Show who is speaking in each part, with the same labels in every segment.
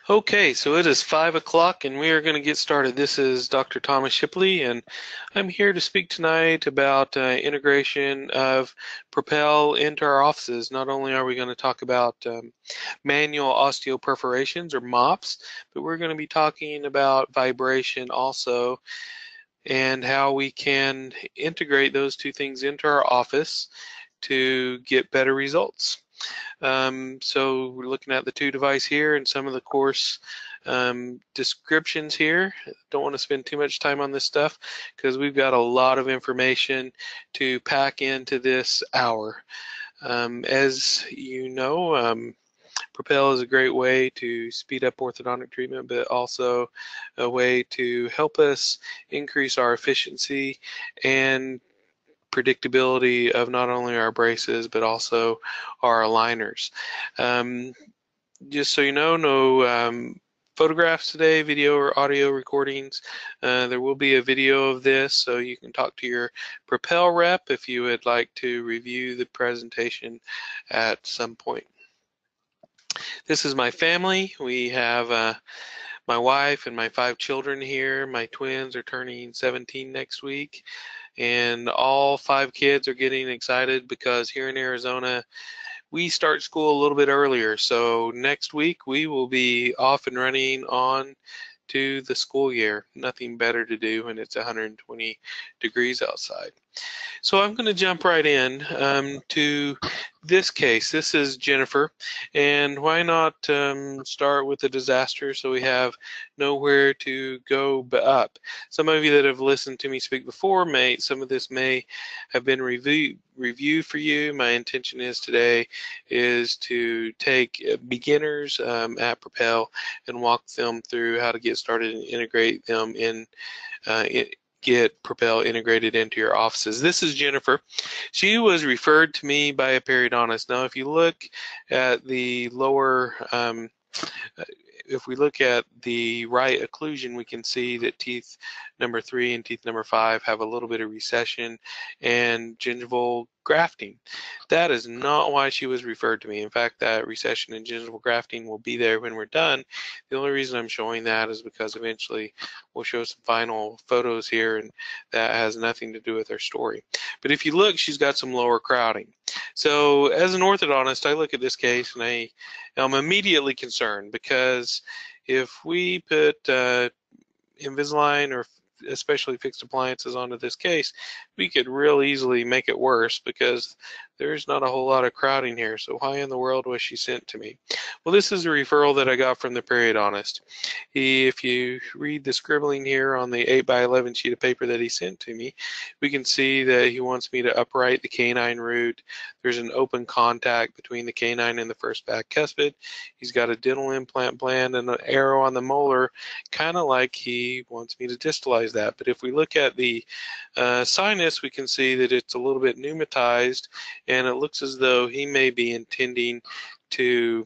Speaker 1: Okay, so it is 5 o'clock and we are going to get started. This is Dr. Thomas Shipley, and I'm here to speak tonight about integration of Propel into our offices. Not only are we going to talk about manual osteoperforations or MOPs, but we're going to be talking about vibration also and how we can integrate those two things into our office to get better results. So we're looking at the two device here and some of the course descriptions here. Don't want to spend too much time on this stuff because we've got a lot of information to pack into this hour. As you know, Propel is a great way to speed up orthodontic treatment, but also a way to help us increase our efficiency and predictability of not only our braces but also our aligners. Just so you know, no photographs today, video or audio recordings. There will be a video of this, so you can talk to your Propel rep if you would like to review the presentation at some point. This is my family. We have my wife and my 5 children here. My twins are turning 17 next week, and all 5 kids are getting excited because here in Arizona we start school a little bit earlier. So next week we will be off and running on to the school year. Nothing better to do when it's 120 degrees outside. So I'm going to jump right in to this case. This is Jennifer, and why not start with a disaster so we have nowhere to go but up. Some of you that have listened to me speak before, some of this may have been review for you. My intention today is to take beginners at Propel and walk them through how to get started and integrate them in get Propel integrated into your offices. This is Jennifer. She was referred to me by a periodontist. Now, if you look at the lower, if we look at the right occlusion, we can see that teeth number 3 and teeth number 5 have a little bit of recession and gingival grafting. That is not why she was referred to me. In fact, that recession and gingival grafting will be there when we're done. The only reason I'm showing that is because eventually we'll show some final photos here, and that has nothing to do with our story. But if you look, she's got some lower crowding. So as an orthodontist, I look at this case and I'm immediately concerned, because if we put Invisalign or especially fixed appliances onto this case, we could real easily make it worse because there's not a whole lot of crowding here. So why in the world was she sent to me? Well, this is a referral that I got from the periodontist. If you read the scribbling here on the 8x11 sheet of paper that he sent to me, we can see that he wants me to upright the canine root. There's an open contact between the canine and the first back cuspid. He's got a dental implant band and an arrow on the molar, kind of like he wants me to distalize that. But if we look at the sinus, we can see that it's a little bit pneumatized, and it looks as though he may be intending to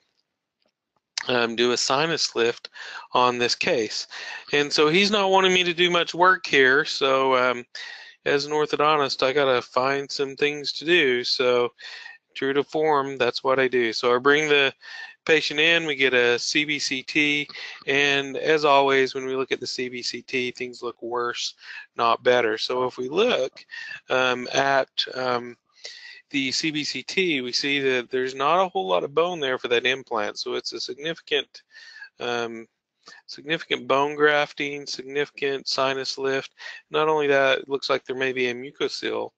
Speaker 1: do a sinus lift on this case. And so he's not wanting me to do much work here. So as an orthodontist, I got to find some things to do. So true to form, that's what I do. So I bring the patient in, we get a CBCT, and as always, when we look at the CBCT, things look worse, not better. So if we look at the CBCT, we see that there's not a whole lot of bone there for that implant. So it's a significant bone grafting, significant sinus lift. Not only that, it looks like there may be a mucocele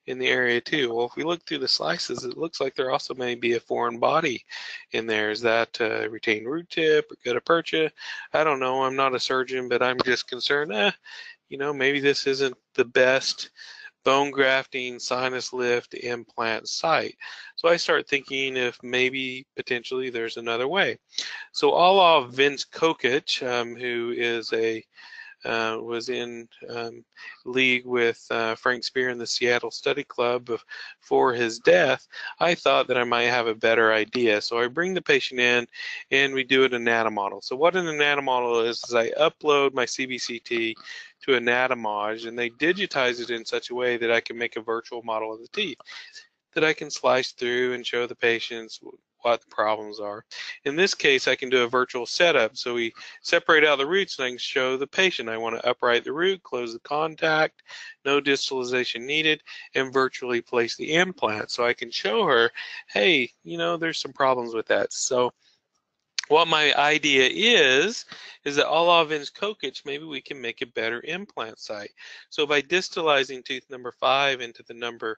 Speaker 1: in the area too. Well, if we look through the slices, it looks like there also may be a foreign body in there. Is that retained root tip or gutta percha? I don't know. I'm not a surgeon, but I'm just concerned, maybe this isn't the best bone grafting sinus lift implant site. So I start thinking if maybe potentially there's another way. So a la Vince Kokich, who is was in league with Frank Spear in the Seattle Study Club before his death, I thought that I might have a better idea. So I bring the patient in and we do an anatomodel. So what an anatomodel is I upload my CBCT to Anatomage, and they digitize it in such a way that I can make a virtual model of the teeth that I can slice through and show the patients what the problems are. In this case, I can do a virtual setup. So we separate out the roots and I can show the patient. I want to upright the root, close the contact, no distalization needed, and virtually place the implant. So I can show her, hey, you know, there's some problems with that. So what my idea is that all of ins coquich, maybe we can make a better implant site. So by distalizing tooth number 5 into the number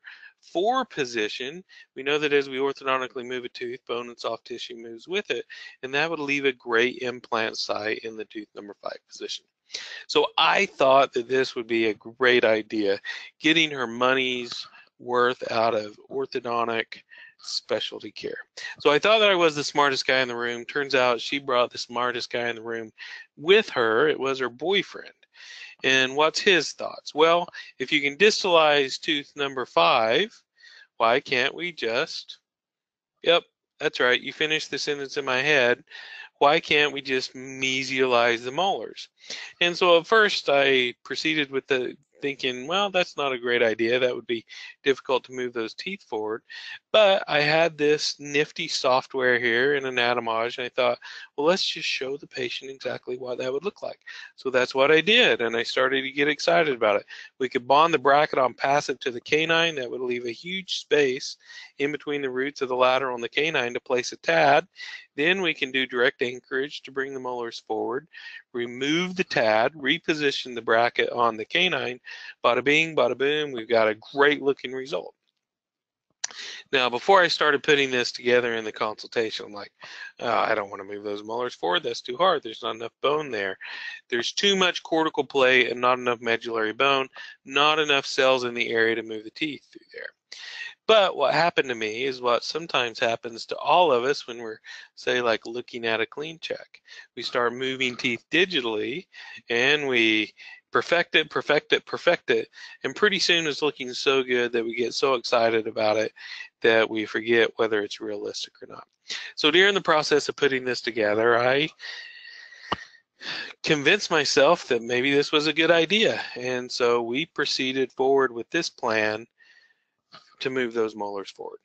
Speaker 1: 4 position, we know that as we orthodontically move a tooth, bone and soft tissue moves with it, and that would leave a great implant site in the tooth number 5 position. So I thought that this would be a great idea, getting her money's worth out of orthodontic specialty care. So I thought that I was the smartest guy in the room. Turns out she brought the smartest guy in the room with her. It was her boyfriend. And what's his thoughts? Well, if you can distalize tooth number 5, why can't we just, yep, that's right, you finished the sentence in my head, why can't we just mesialize the molars? And so at first I proceeded with the thinking, well, that's not a great idea. That would be difficult to move those teeth forward. But I had this nifty software here in Anatomage, and I thought, well, let's just show the patient exactly what that would look like. So that's what I did, and I started to get excited about it. We could bond the bracket on passive to the canine. That would leave a huge space in between the roots of the lateral and the canine to place a TAD. Then we can do direct anchorage to bring the molars forward, remove the TAD, reposition the bracket on the canine, bada bing, bada boom, we've got a great looking result. Now, before I started putting this together in the consultation, I'm like, oh, I don't want to move those molars forward. That's too hard. There's not enough bone there. There's too much cortical plate and not enough medullary bone, not enough cells in the area to move the teeth through there. But what happened to me is what sometimes happens to all of us when we're, say, like looking at a clean check. We start moving teeth digitally and we perfect it, and pretty soon it's looking so good that we get so excited about it that we forget whether it's realistic or not. So during the process of putting this together, I convinced myself that maybe this was a good idea, and so we proceeded forward with this plan to move those molars forward.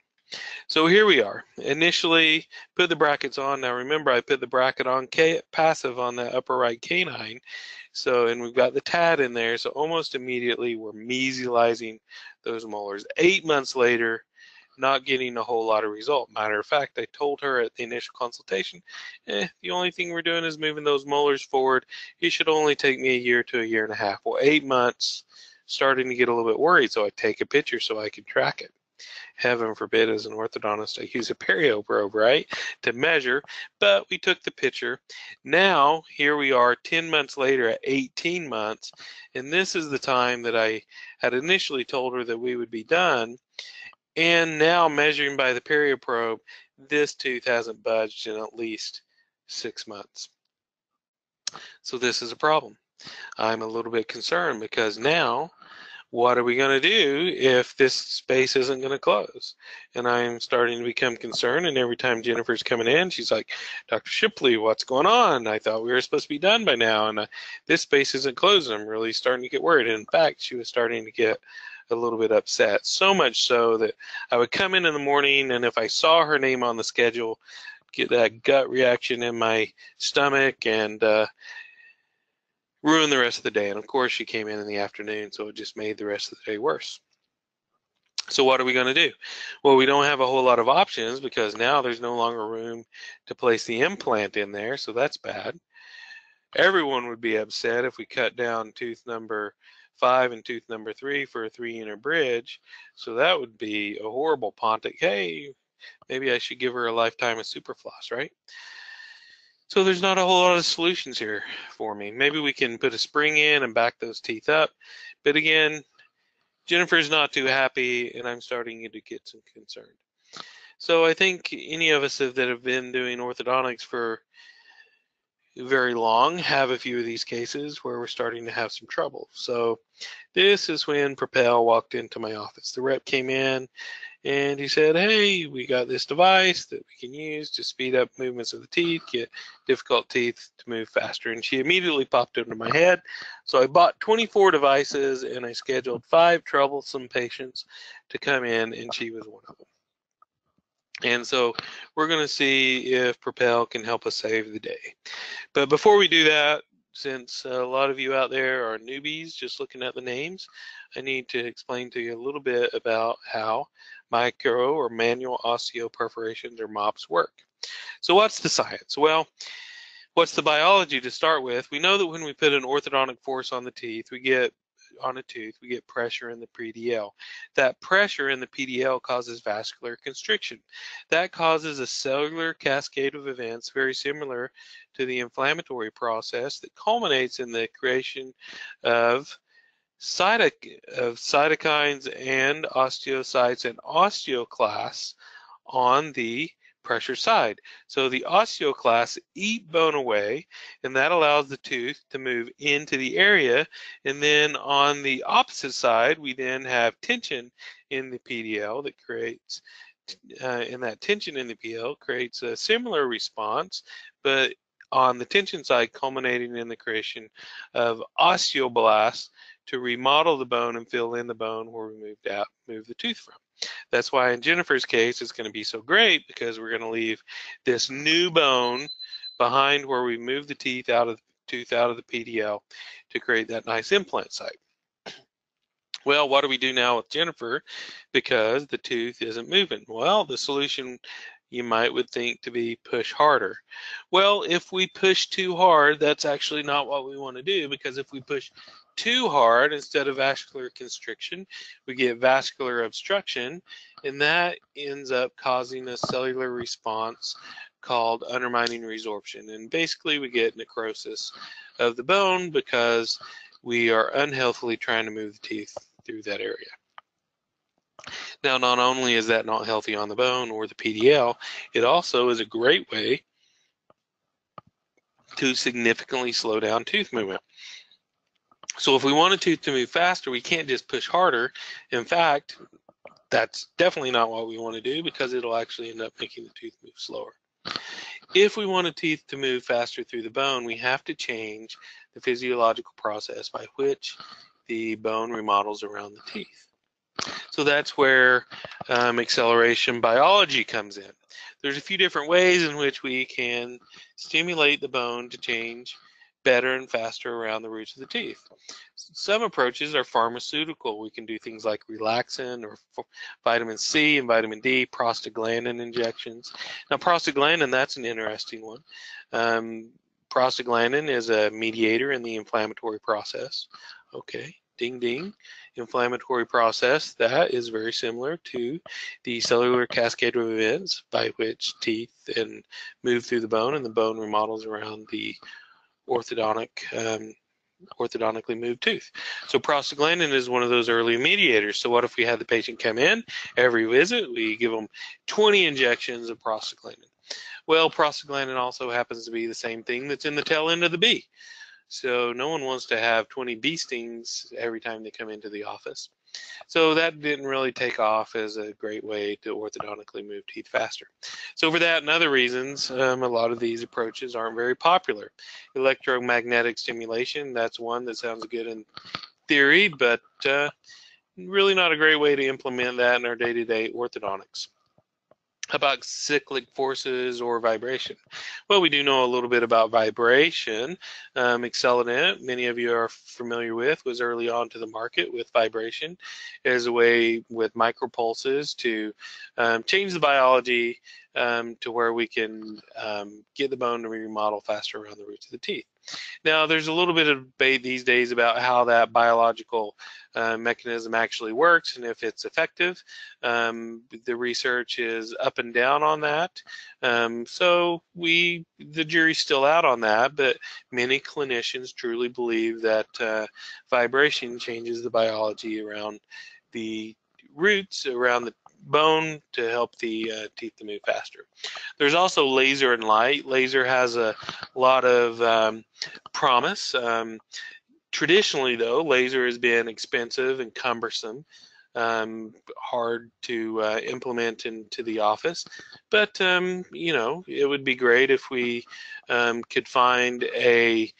Speaker 1: So here we are. Initially, put the brackets on. Now remember, I put the bracket on passive on the upper right canine. So, and we've got the TAD in there. So almost immediately, we're mesializing those molars. 8 months later, not getting a whole lot of result. Matter of fact, I told her at the initial consultation, the only thing we're doing is moving those molars forward. It should only take me a year to a year and a half. Well, 8 months, starting to get a little bit worried, so I take a picture so I can track it. Heaven forbid, as an orthodontist, I use a perio probe, right, to measure, but we took the picture. Now, here we are 10 months later at 18 months, and this is the time that I had initially told her that we would be done, and now measuring by the perio probe, this tooth hasn't budged in at least 6 months. So this is a problem. I'm a little bit concerned because now, what are we going to do if this space isn't going to close? And I'm starting to become concerned, and every time Jennifer's coming in, she's like, Dr. Shipley, what's going on? I thought we were supposed to be done by now, and this space isn't closing. I'm really starting to get worried. And in fact, she was starting to get a little bit upset, so much so that I would come in the morning, and if I saw her name on the schedule, get that gut reaction in my stomach and ruin the rest of the day. And of course, she came in the afternoon, so it just made the rest of the day worse. So what are we going to do? Well, we don't have a whole lot of options because now there's no longer room to place the implant in there, so that's bad. Everyone would be upset if we cut down tooth number 5 and tooth number 3 for a 3-inner bridge, so that would be a horrible pontic. Hey, maybe I should give her a lifetime of superfloss, right? So there's not a whole lot of solutions here for me. Maybe we can put a spring in and back those teeth up. But again, Jennifer's not too happy, and I'm starting to get some concerned. So I think any of us that have been doing orthodontics for very long have a few of these cases where we're starting to have some trouble. So this is when Propel walked into my office. The rep came in, and he said, hey, we got this device that we can use to speed up movements of the teeth, get difficult teeth to move faster. And she immediately popped into my head. So I bought 24 devices, and I scheduled 5 troublesome patients to come in, and she was one of them. And so we're going to see if Propel can help us save the day. But before we do that, since a lot of you out there are newbies just looking at the names, I need to explain to you a little bit about how micro or manual osteoperforations or MOPs work. So what's the science? Well, what's the biology to start with? We know that when we put an orthodontic force on the teeth, we get pressure in the PDL. That pressure in the PDL causes vascular constriction. That causes a cellular cascade of events very similar to the inflammatory process that culminates in the creation of cytokines and osteocytes and osteoclasts on the pressure side. So the osteoclasts eat bone away, and that allows the tooth to move into the area. And then on the opposite side, we then have tension in the PDL that creates, and that tension in the PDL creates a similar response, but on the tension side, culminating in the creation of osteoblasts to remodel the bone and fill in the bone where we move the tooth from. That's why in Jennifer's case, it's going to be so great, because we're going to leave this new bone behind where we move the tooth out of the PDL to create that nice implant site. Well, what do we do now with Jennifer because the tooth isn't moving? Well, the solution you would think to be push harder. Well, if we push too hard, that's actually not what we want to do, because if we push too hard, instead of vascular constriction, we get vascular obstruction, and that ends up causing a cellular response called undermining resorption. And basically we get necrosis of the bone because we are unhealthily trying to move the teeth through that area. Now, not only is that not healthy on the bone or the PDL, it also is a great way to significantly slow down tooth movement. So if we want a tooth to move faster, we can't just push harder. In fact, that's definitely not what we want to do, because it'll actually end up making the tooth move slower. If we want a tooth to move faster through the bone, we have to change the physiological process by which the bone remodels around the teeth. So that's where acceleration biology comes in. There's a few different ways in which we can stimulate the bone to change better and faster around the roots of the teeth. Some approaches are pharmaceutical. We can do things like relaxin or vitamin C and vitamin D, prostaglandin injections. Now, prostaglandin, that's an interesting one. Prostaglandin is a mediator in the inflammatory process. Okay, ding, ding. Inflammatory process, that is very similar to the cellular cascade of events by which teeth and move through the bone, and the bone remodels around the orthodontically moved tooth. So prostaglandin is one of those early mediators. So what if we had the patient come in every visit, we give them 20 injections of prostaglandin? Well, prostaglandin also happens to be the same thing that's in the tail end of the bee. So no one wants to have 20 bee stings every time they come into the office. So that didn't really take off as a great way to orthodontically move teeth faster. So for that and other reasons, a lot of these approaches aren't very popular. Electromagnetic stimulation, that's one that sounds good in theory, but really not a great way to implement that in our day-to-day orthodontics. How about cyclic forces or vibration? Well, we do know a little bit about vibration. Excelodent, many of you are familiar with, was early on to the market with vibration as a way with micropulses to change the biology to where we can get the bone to remodel faster around the roots of the teeth. Now, there's a little bit of debate these days about how that biological mechanism actually works and if it's effective. The research is up and down on that. So the jury's still out on that, but many clinicians truly believe that vibration changes the biology around the roots, around the bone, to help the teeth to move faster. There's also laser and light. Laser has a lot of promise. Traditionally, though, laser has been expensive and cumbersome, hard to implement into the office. But, you know, it would be great if we could find a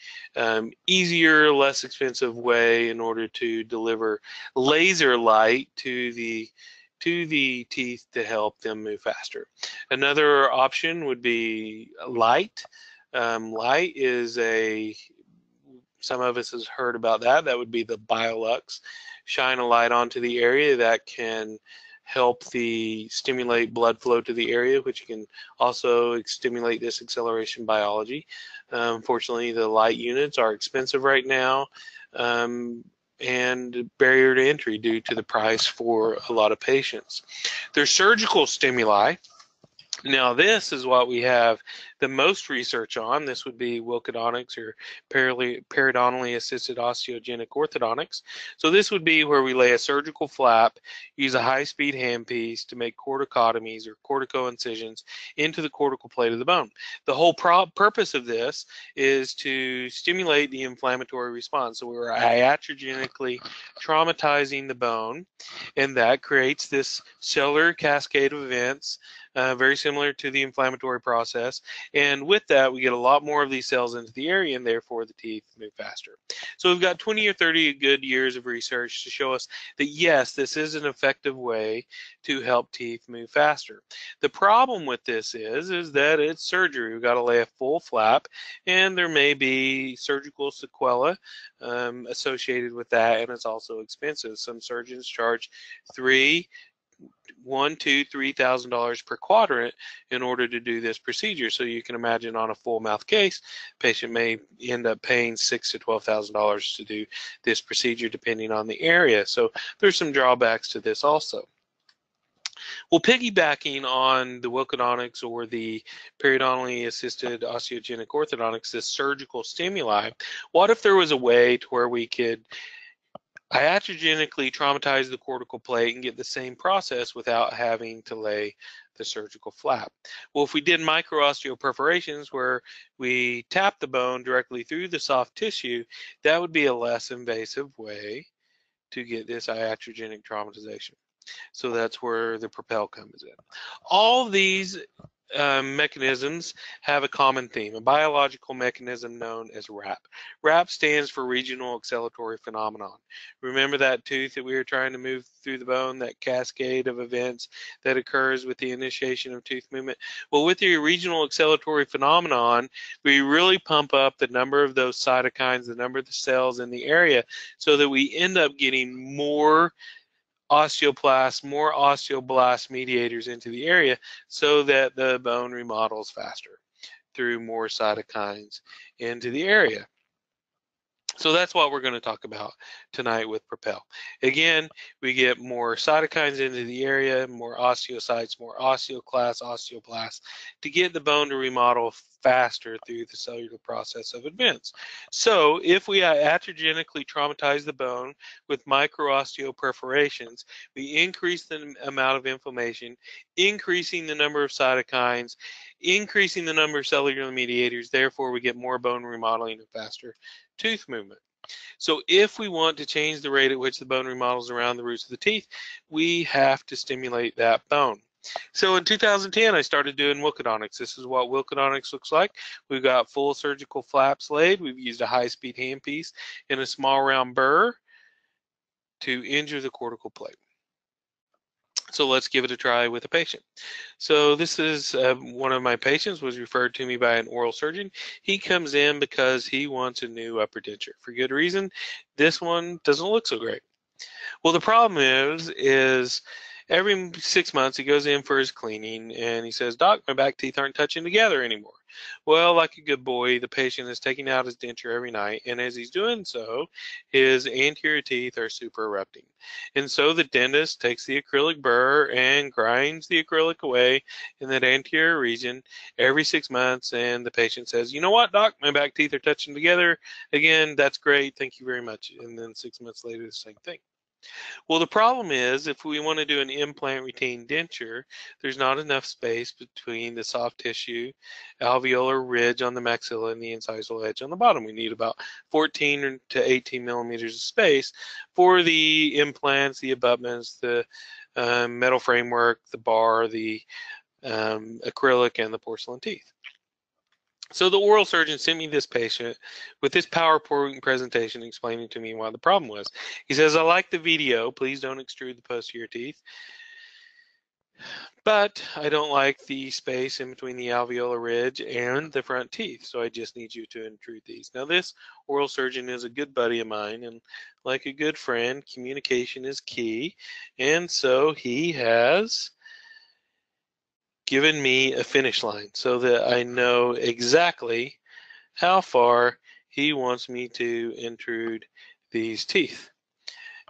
Speaker 1: easier, less expensive way in order to deliver laser light to the to the teeth to help them move faster. Another option would be light. Light is some of us has heard about that. That would be the BioLux. Shine a light onto the area that can help stimulate blood flow to the area, which can also stimulate this acceleration biology. Fortunately, the light units are expensive right now, and barrier to entry due to the price for a lot of patients. There's surgical stimuli. Now, this is what we have the most research on. This would be Wilckodontics, or periodontally assisted osteogenic orthodontics. So this would be where we lay a surgical flap, use a high-speed handpiece to make corticotomies or cortico-incisions into the cortical plate of the bone. The whole purpose of this is to stimulate the inflammatory response. So we're iatrogenically traumatizing the bone, and that creates this cellular cascade of events, very similar to the inflammatory process. And with that, we get a lot more of these cells into the area, and therefore the teeth move faster. So we've got 20 or 30 good years of research to show us that, yes, this is an effective way to help teeth move faster. The problem with this is that it's surgery. We've got to lay a full flap, and there may be surgical sequelae associated with that, and it's also expensive. Some surgeons charge $3,000 per quadrant in order to do this procedure. So you can imagine on a full mouth case, patient may end up paying $6,000 to $12,000 to do this procedure depending on the area. So there's some drawbacks to this also. Well, piggybacking on the Wilckodontics or the periodontally assisted osteogenic orthodontics, this surgical stimuli, what if there was a way to where we could iatrogenically traumatize the cortical plate and get the same process without having to lay the surgical flap? Well, if we did micro-osteoperforations where we tap the bone directly through the soft tissue, that would be a less invasive way to get this iatrogenic traumatization. So that's where the Propel comes in. All these mechanisms have a common theme, a biological mechanism known as RAP. RAP stands for regional acceleratory phenomenon. Remember that tooth that we were trying to move through the bone, that cascade of events that occurs with the initiation of tooth movement? Well, with the regional acceleratory phenomenon, we really pump up the number of those cytokines, the number of the cells in the area, so that we end up getting more osteoblast mediators into the area so that the bone remodels faster through more cytokines into the area. So that's what we're going to talk about tonight with Propel. Again, we get more cytokines into the area, more osteocytes, more osteoclasts, osteoblasts, to get the bone to remodel faster through the cellular process of advance. So if we iatrogenically traumatize the bone with micro-osteoperforations, we increase the amount of inflammation, increasing the number of cytokines, increasing the number of cellular mediators, therefore we get more bone remodeling and faster tooth movement. So if we want to change the rate at which the bone remodels around the roots of the teeth, we have to stimulate that bone. So in 2010, I started doing Wilckodontics. This is what Wilckodontics looks like. We've got full surgical flaps laid. We've used a high-speed handpiece and a small round burr to injure the cortical plate. So let's give it a try with a patient. So this is one of my patients, was referred to me by an oral surgeon. He comes in because he wants a new upper denture for good reason. This one doesn't look so great. Well, the problem is every 6 months he goes in for his cleaning and he says, "Doc, my back teeth aren't touching together anymore." Well, like a good boy, the patient is taking out his denture every night, and as he's doing so, his anterior teeth are super erupting. And so the dentist takes the acrylic burr and grinds the acrylic away in that anterior region every 6 months, and the patient says, "You know what, Doc, my back teeth are touching together again. That's great. Thank you very much." And then 6 months later, the same thing. Well, the problem is if we want to do an implant retained denture, there's not enough space between the soft tissue alveolar ridge on the maxilla and the incisal edge on the bottom. We need about 14 to 18 millimeters of space for the implants, the abutments, the metal framework, the bar, the acrylic, and the porcelain teeth. So the oral surgeon sent me this patient with this PowerPoint presentation explaining to me what the problem was. He says, "I like the video. Please don't extrude the posterior teeth." But I don't like the space in between the alveolar ridge and the front teeth, so I just need you to intrude these. Now, this oral surgeon is a good buddy of mine, and like a good friend, communication is key. And so he has given me a finish line so that I know exactly how far he wants me to intrude these teeth.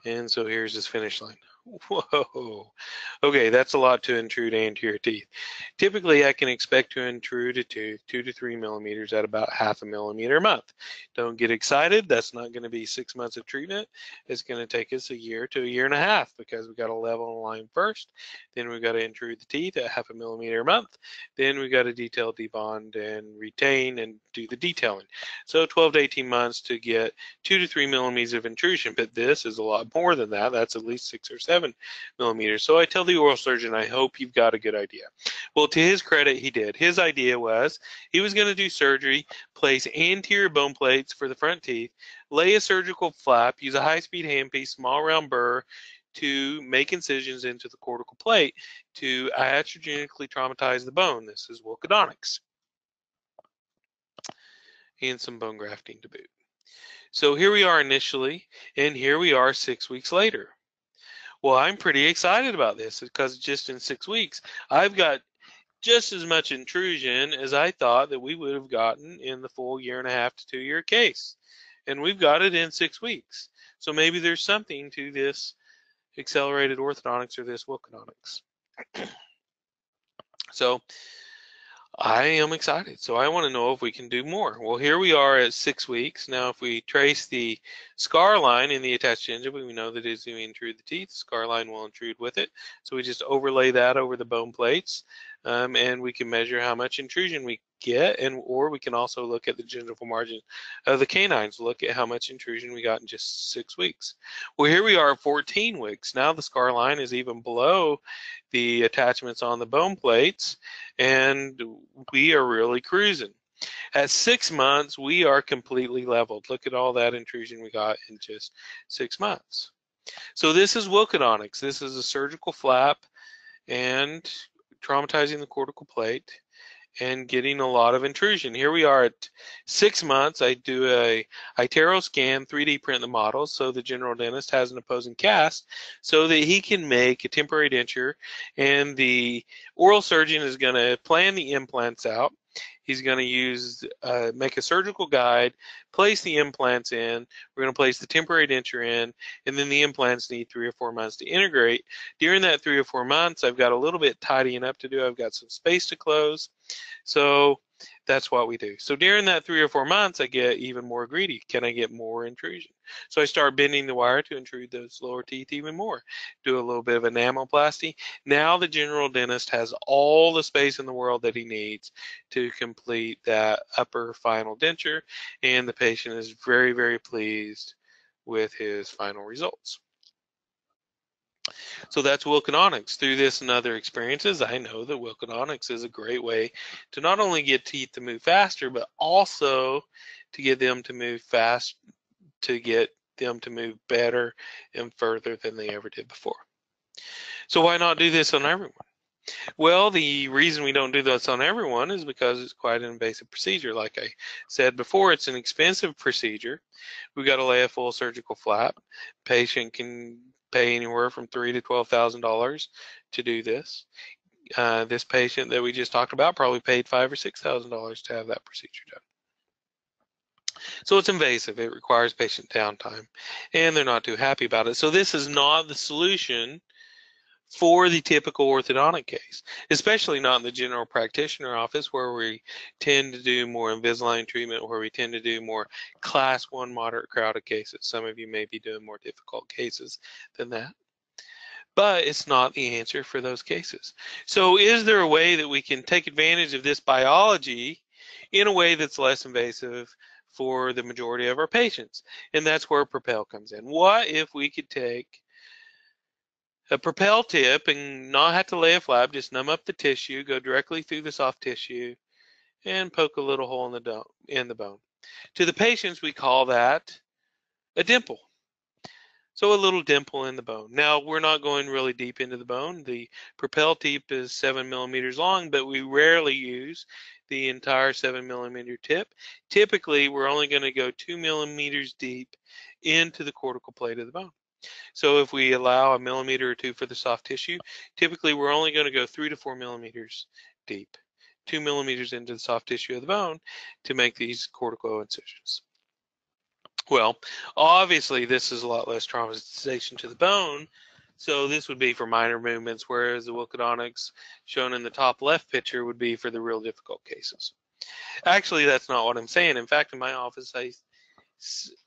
Speaker 1: And so here's his finish line. Whoa. Okay, that's a lot to intrude anterior teeth. Typically, I can expect to intrude a tooth 2 to 3 millimeters at about 0.5 millimeter a month. Don't get excited. That's not going to be 6 months of treatment. It's going to take us a year to a year and a half because we've got to level the line first. Then we've got to intrude the teeth at 0.5 millimeter a month. Then we've got to detail, debond, and retain and do the detailing. So 12 to 18 months to get 2 to 3 millimeters of intrusion, but this is a lot more than that. That's at least 6 or 7 millimeters. So I tell the oral surgeon, I hope you've got a good idea. Well, to his credit, he did. His idea was he was going to do surgery, place anterior bone plates for the front teeth, lay a surgical flap, use a high-speed handpiece, small round burr to make incisions into the cortical plate to iatrogenically traumatize the bone. This is Wilckodontics. And some bone grafting to boot. So here we are initially, and here we are 6 weeks later. Well, I'm pretty excited about this because just in 6 weeks, I've got just as much intrusion as I thought that we would have gotten in the full 1.5 to 2 year case. And we've got it in 6 weeks. So maybe there's something to this accelerated orthodontics or this Wilckodontics. So I am excited. So I want to know if we can do more. Well, here we are at 6 weeks. Now, if we trace the scar line in the attached gingiva, we know that it's going to intrude the teeth. Scar line will intrude with it. So we just overlay that over the bone plates, and we can measure how much intrusion we get, or we can also look at the gingival margin of the canines, look at how much intrusion we got in just 6 weeks. Well, here we are at 14 weeks. Now the scar line is even below the attachments on the bone plates, and we are really cruising. At 6 months, we are completely leveled. Look at all that intrusion we got in just 6 months. So this is Wilckodontics. This is a surgical flap and traumatizing the cortical plate and getting a lot of intrusion. Here we are at 6 months. I do a iTero scan, 3D print the model, so the general dentist has an opposing cast so that he can make a temporary denture, and the oral surgeon is going to plan the implants out. He's going to use, make a surgical guide, place the implants in. We're going to place the temporary denture in, and then the implants need 3 or 4 months to integrate. During that 3 or 4 months, I've got a little bit tidying up to do. I've got some space to close. So that's what we do. So during that 3 or 4 months, I get even more greedy. Can I get more intrusion? So I start bending the wire to intrude those lower teeth even more. Do a little bit of enamelplasty. Now the general dentist has all the space in the world that he needs to complete that upper final denture, and the patient is very, very pleased with his final results. So that's Wilckodontics. Through this and other experiences, I know that Wilckodontics is a great way to not only get teeth to move faster, but also to get them to move fast, to get them to move better and further than they ever did before. So why not do this on everyone? Well, the reason we don't do this on everyone is because it's quite an invasive procedure. Like I said before, it's an expensive procedure. We've got to lay a full surgical flap. Patient can pay anywhere from $3,000 to $12,000 to do this. This patient that we just talked about probably paid $5,000 or $6,000 to have that procedure done. So it's invasive. It requires patient downtime, and they're not too happy about it. So this is not the solution for the typical orthodontic case, especially not in the general practitioner office, where we tend to do more Invisalign treatment, where we tend to do more class 1 moderate crowded cases. Some of you may be doing more difficult cases than that, but it's not the answer for those cases. So is there a way that we can take advantage of this biology in a way that's less invasive for the majority of our patients? And that's where Propel comes in. What if we could take a Propel tip and not have to lay a flap, just numb up the tissue, go directly through the soft tissue, and poke a little hole in the bone? To the patients, we call that a dimple. So a little dimple in the bone. Now, we're not going really deep into the bone. The Propel tip is 7 millimeters long, but we rarely use the entire 7 millimeter tip. Typically, we're only going to go 2 millimeters deep into the cortical plate of the bone. So if we allow a millimeter or two for the soft tissue, typically we're only going to go 3 to 4 millimeters deep, 2 millimeters into the soft tissue of the bone to make these cortical incisions. Well, obviously this is a lot less traumatization to the bone, so this would be for minor movements, whereas the Wilckodontics shown in the top left picture would be for the real difficult cases. Actually, that's not what I'm saying. In fact, in my office,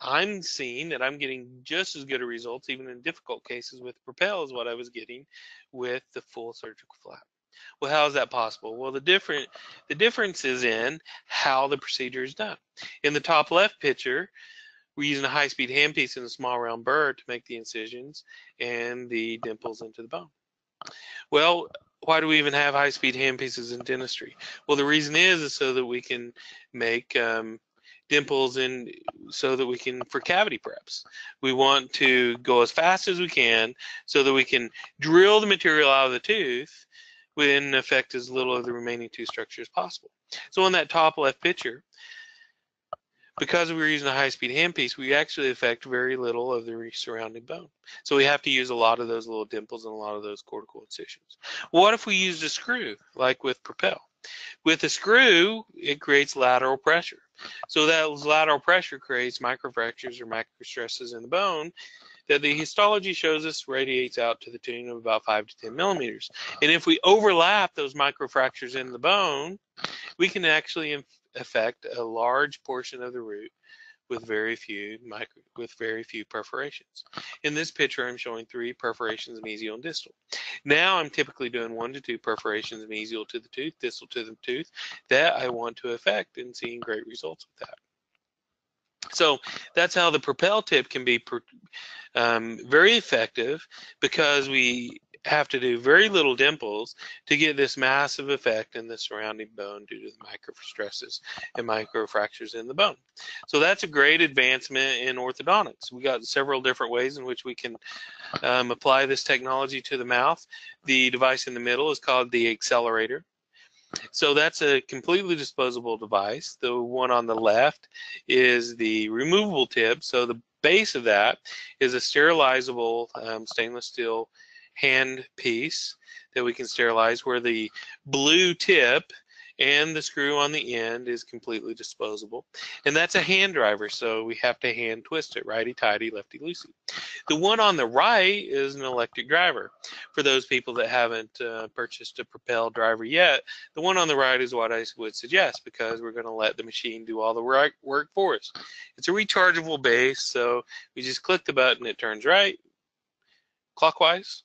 Speaker 1: I'm seeing that I'm getting just as good a results, even in difficult cases with Propel, as what I was getting with the full surgical flap. Well, how is that possible? Well, the difference is in how the procedure is done. In the top left picture, we're using a high-speed handpiece and a small round burr to make the incisions and the dimples into the bone. Well, why do we even have high-speed handpieces in dentistry? Well, the reason is so that we can make dimples in, so that we can, for cavity preps. We want to go as fast as we can so that we can drill the material out of the tooth and affect as little of the remaining tooth structure as possible. So in that top left picture, because we're using a high-speed handpiece, we actually affect very little of the surrounding bone. So we have to use a lot of those little dimples and a lot of those cortical incisions. What if we used a screw, like with Propel? With a screw, it creates lateral pressure. So that lateral pressure creates microfractures or microstresses in the bone that the histology shows us radiates out to the tune of about 5 to 10 millimeters. And if we overlap those microfractures in the bone, we can actually affect a large portion of the root with very few perforations. In this picture, I'm showing 3 perforations, mesial and distal. Now I'm typically doing 1 to 2 perforations, mesial to the tooth, distal to the tooth, that I want to affect, and seeing great results with that. So that's how the Propel tip can be very effective, because we have to do very little dimples to get this massive effect in the surrounding bone due to the microstresses and microfractures in the bone. So that's a great advancement in orthodontics. We got several different ways in which we can apply this technology to the mouth. The device in the middle is called the accelerator. So that's a completely disposable device. The one on the left is the removable tip. So the base of that is a sterilizable stainless steel hand piece that we can sterilize, where the blue tip and the screw on the end is completely disposable. And that's a hand driver, so we have to hand twist it, righty-tighty, lefty-loosey. The one on the right is an electric driver. For those people that haven't purchased a Propel driver yet, the one on the right is what I would suggest, because we're going to let the machine do all the work for us. It's a rechargeable base, so we just click the button, it turns right, clockwise,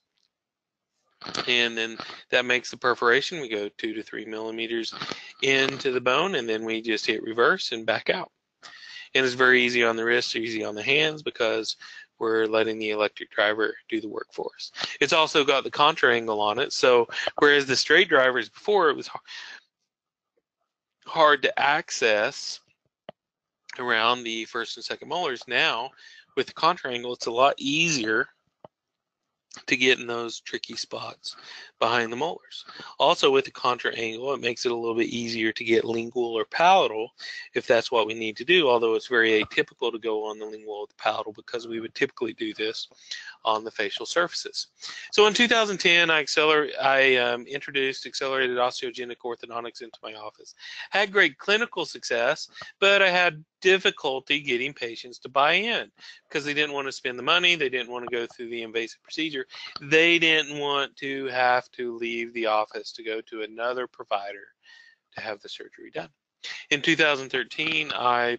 Speaker 1: and then that makes the perforation. We go 2 to 3 millimeters into the bone, and then we just hit reverse and back out. And it's very easy on the wrist, easy on the hands, because we're letting the electric driver do the work for us. It's also got the contra angle on it, so whereas the straight drivers before, it was hard to access around the first and second molars, now with the contra angle, it's a lot easier to get in those tricky spots behind the molars. Also, with the contra angle, it makes it a little bit easier to get lingual or palatal if that's what we need to do, although it's very atypical to go on the lingual or the palatal, because we would typically do this on the facial surfaces. So in 2010, I introduced accelerated osteogenic orthodontics into my office. Had great clinical success, but I had difficulty getting patients to buy in, because they didn't want to spend the money, they didn't want to go through the invasive procedure, they didn't want to have to leave the office to go to another provider to have the surgery done. In 2013, I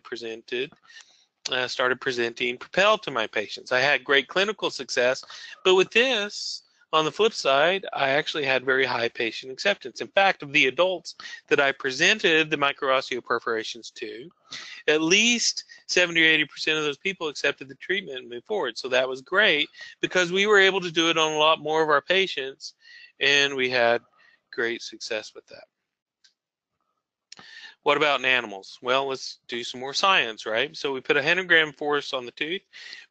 Speaker 1: started presenting Propel to my patients. I had great clinical success, but with this, on the flip side, I actually had very high patient acceptance. In fact, of the adults that I presented the micro-osteoperforations to, at least 70 or 80% of those people accepted the treatment and moved forward. So that was great, because we were able to do it on a lot more of our patients, and we had great success with that. What about in animals? Well, let's do some more science, right? So we put a 100-gram force on the tooth,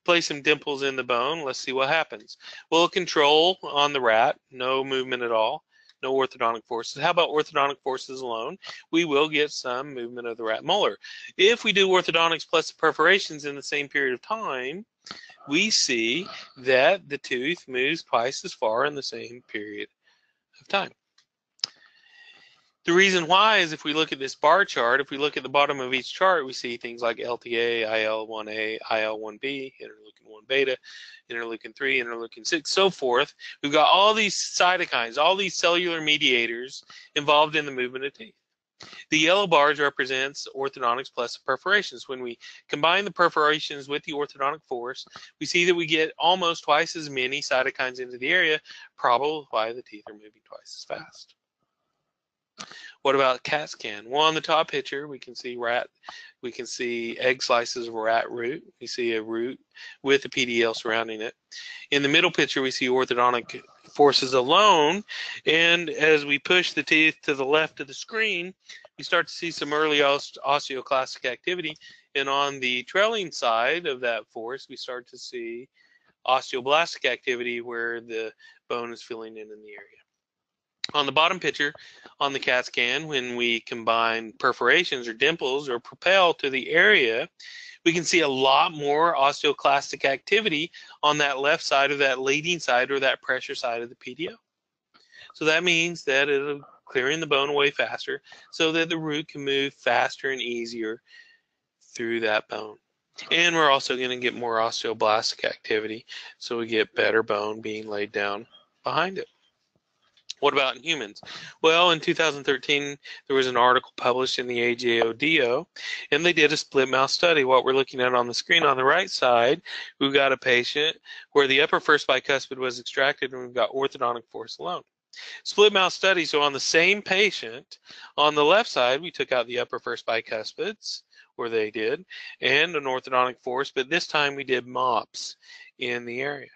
Speaker 1: place some dimples in the bone. Let's see what happens. Well, control on the rat, no movement at all, no orthodontic forces. How about orthodontic forces alone? We will get some movement of the rat molar. If we do orthodontics plus the perforations in the same period of time, we see that the tooth moves twice as far in the same period of time. The reason why is if we look at this bar chart, if we look at the bottom of each chart, we see things like LTA, IL-1A, IL-1B, interleukin-1 beta, interleukin-3, interleukin-6, so forth. We've got all these cytokines, all these cellular mediators involved in the movement of teeth. The yellow bars represents orthodontics plus the perforations. When we combine the perforations with the orthodontic force, we see that we get almost twice as many cytokines into the area, probably why the teeth are moving twice as fast. What about CAT scan? Well, on the top picture, we can see egg slices of a rat root. We see a root with a PDL surrounding it. In the middle picture, we see orthodontic forces alone. And as we push the teeth to the left of the screen, we start to see some early osteoclastic activity. And on the trailing side of that force, we start to see osteoblastic activity where the bone is filling in the area. On the bottom picture, on the CAT scan, when we combine perforations or dimples or propel to the area, we can see a lot more osteoclastic activity on that left side of that leading side or that pressure side of the PDO. So that means that it'll clearing the bone away faster so that the root can move faster and easier through that bone. And we're also going to get more osteoblastic activity, so we get better bone being laid down behind it. What about in humans? Well, in 2013, there was an article published in the AJODO, and they did a split mouth study. What we're looking at on the screen on the right side, we've got a patient where the upper first bicuspid was extracted, and we've got orthodontic force alone. Split mouth study, so on the same patient, on the left side, we took out the upper first bicuspids, or they did, and an orthodontic force, but this time we did MOPs in the area.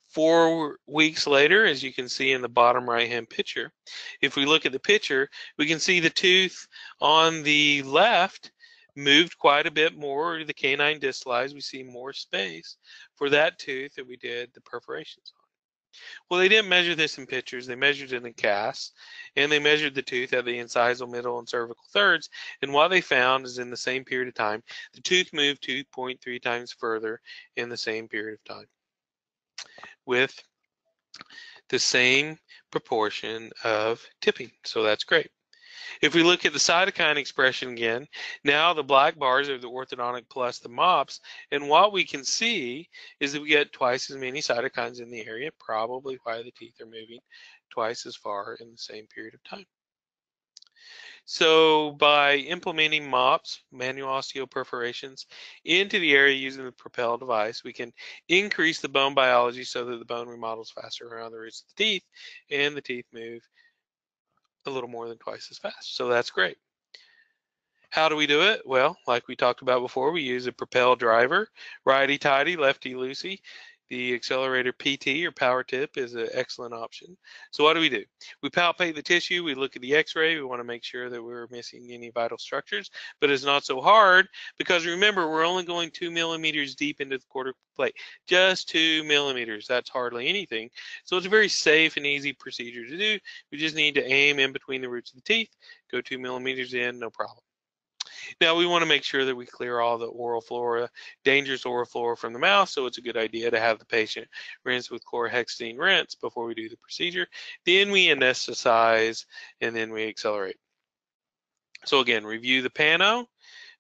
Speaker 1: 4 weeks later, as you can see in the bottom right-hand picture, if we look at the picture, we can see the tooth on the left moved quite a bit more. The canine distalized. We see more space for that tooth that we did the perforations on. Well, they didn't measure this in pictures. They measured it in casts, and they measured the tooth at the incisal, middle, and cervical thirds. And what they found is in the same period of time, the tooth moved 2.3 times further in the same period of time, with the same proportion of tipping. So that's great. If we look at the cytokine expression again, now the black bars are the orthodontic plus the MOPs, and what we can see is that we get twice as many cytokines in the area, probably why the teeth are moving twice as far in the same period of time. So by implementing MOPs, manual-osteoperforations, into the area using the Propel device, we can increase the bone biology so that the bone remodels faster around the roots of the teeth, and the teeth move a little more than twice as fast. So that's great. How do we do it? Well, like we talked about before, we use a Propel driver, righty-tighty, lefty-loosey. The accelerator PT or power tip is an excellent option. So what do? We palpate the tissue, we look at the x-ray, we want to make sure that we're missing any vital structures, but it's not so hard because remember, we're only going 2 millimeters deep into the cortical plate. Just 2 millimeters, that's hardly anything. So it's a very safe and easy procedure to do. We just need to aim in between the roots of the teeth, go 2 millimeters in, no problem. Now we want to make sure that we clear all the oral flora, dangerous oral flora from the mouth, so it's a good idea to have the patient rinse with chlorhexidine rinse before we do the procedure. Then we anesthetize, and then we accelerate. So again, review the pano,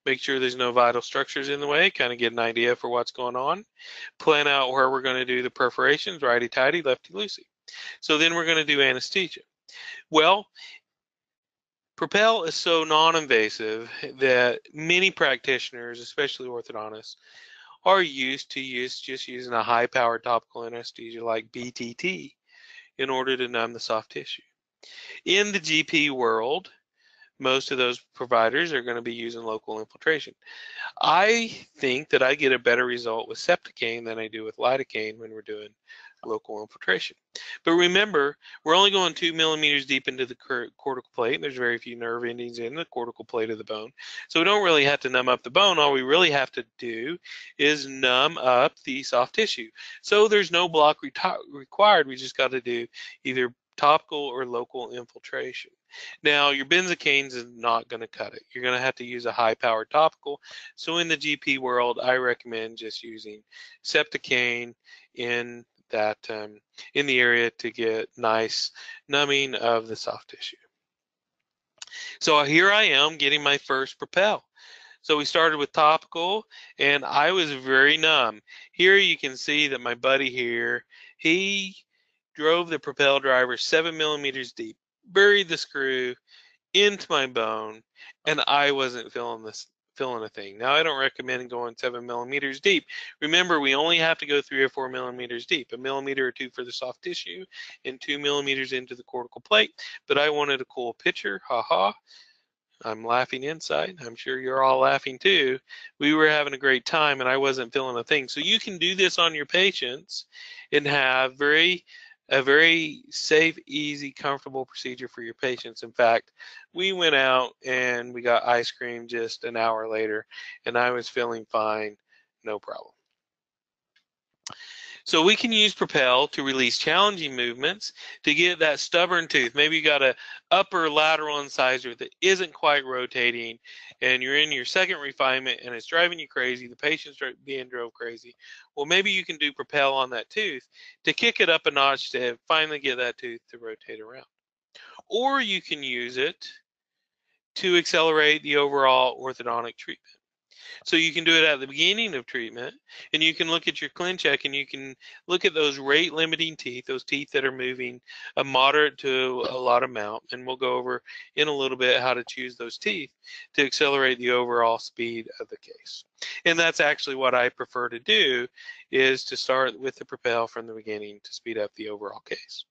Speaker 1: make sure there's no vital structures in the way, kind of get an idea for what's going on. Plan out where we're going to do the perforations, righty-tighty, lefty-loosey. So then we're going to do anesthesia. Well, Propel is so non-invasive that many practitioners, especially orthodontists, are used to just using a high-powered topical anesthesia like BTT in order to numb the soft tissue. In the GP world, most of those providers are going to be using local infiltration. I think that I get a better result with Septicaine than I do with lidocaine when we're doing local infiltration. But remember, we're only going 2 millimeters deep into the cortical plate, and there's very few nerve endings in the cortical plate of the bone. So we don't really have to numb up the bone. All we really have to do is numb up the soft tissue. So there's no block required. We just got to do either topical or local infiltration. Now, your benzocaines is not going to cut it. You're going to have to use a high-powered topical. So in the GP world, I recommend just using Septicaine in that in the area to get nice numbing of the soft tissue. So here I am getting my first Propel. So we started with topical, and I was very numb. Here you can see that my buddy here, he drove the Propel driver 7 millimeters deep, buried the screw into my bone, and I wasn't feeling a thing. Now, I don't recommend going 7 millimeters deep. Remember, we only have to go 3 or 4 millimeters deep, a millimeter or two for the soft tissue and 2 millimeters into the cortical plate. But I wanted a cool picture, haha. I'm laughing inside. I'm sure you're all laughing too. We were having a great time and I wasn't feeling a thing. So you can do this on your patients and have a very safe, easy, comfortable procedure for your patients. In fact, we went out and we got ice cream just an hour later and I was feeling fine, no problem. So we can use Propel to release challenging movements to get that stubborn tooth. Maybe you got an upper lateral incisor that isn't quite rotating and you're in your second refinement and it's driving you crazy. The patient's being drove crazy. Well, maybe you can do Propel on that tooth to kick it up a notch to finally get that tooth to rotate around. Or you can use it to accelerate the overall orthodontic treatment. So you can do it at the beginning of treatment, and you can look at your ClinCheck, and you can look at those rate-limiting teeth, those teeth that are moving a moderate to a lot amount, and we'll go over in a little bit how to choose those teeth to accelerate the overall speed of the case. And that's actually what I prefer to do, is to start with the Propel from the beginning to speed up the overall case.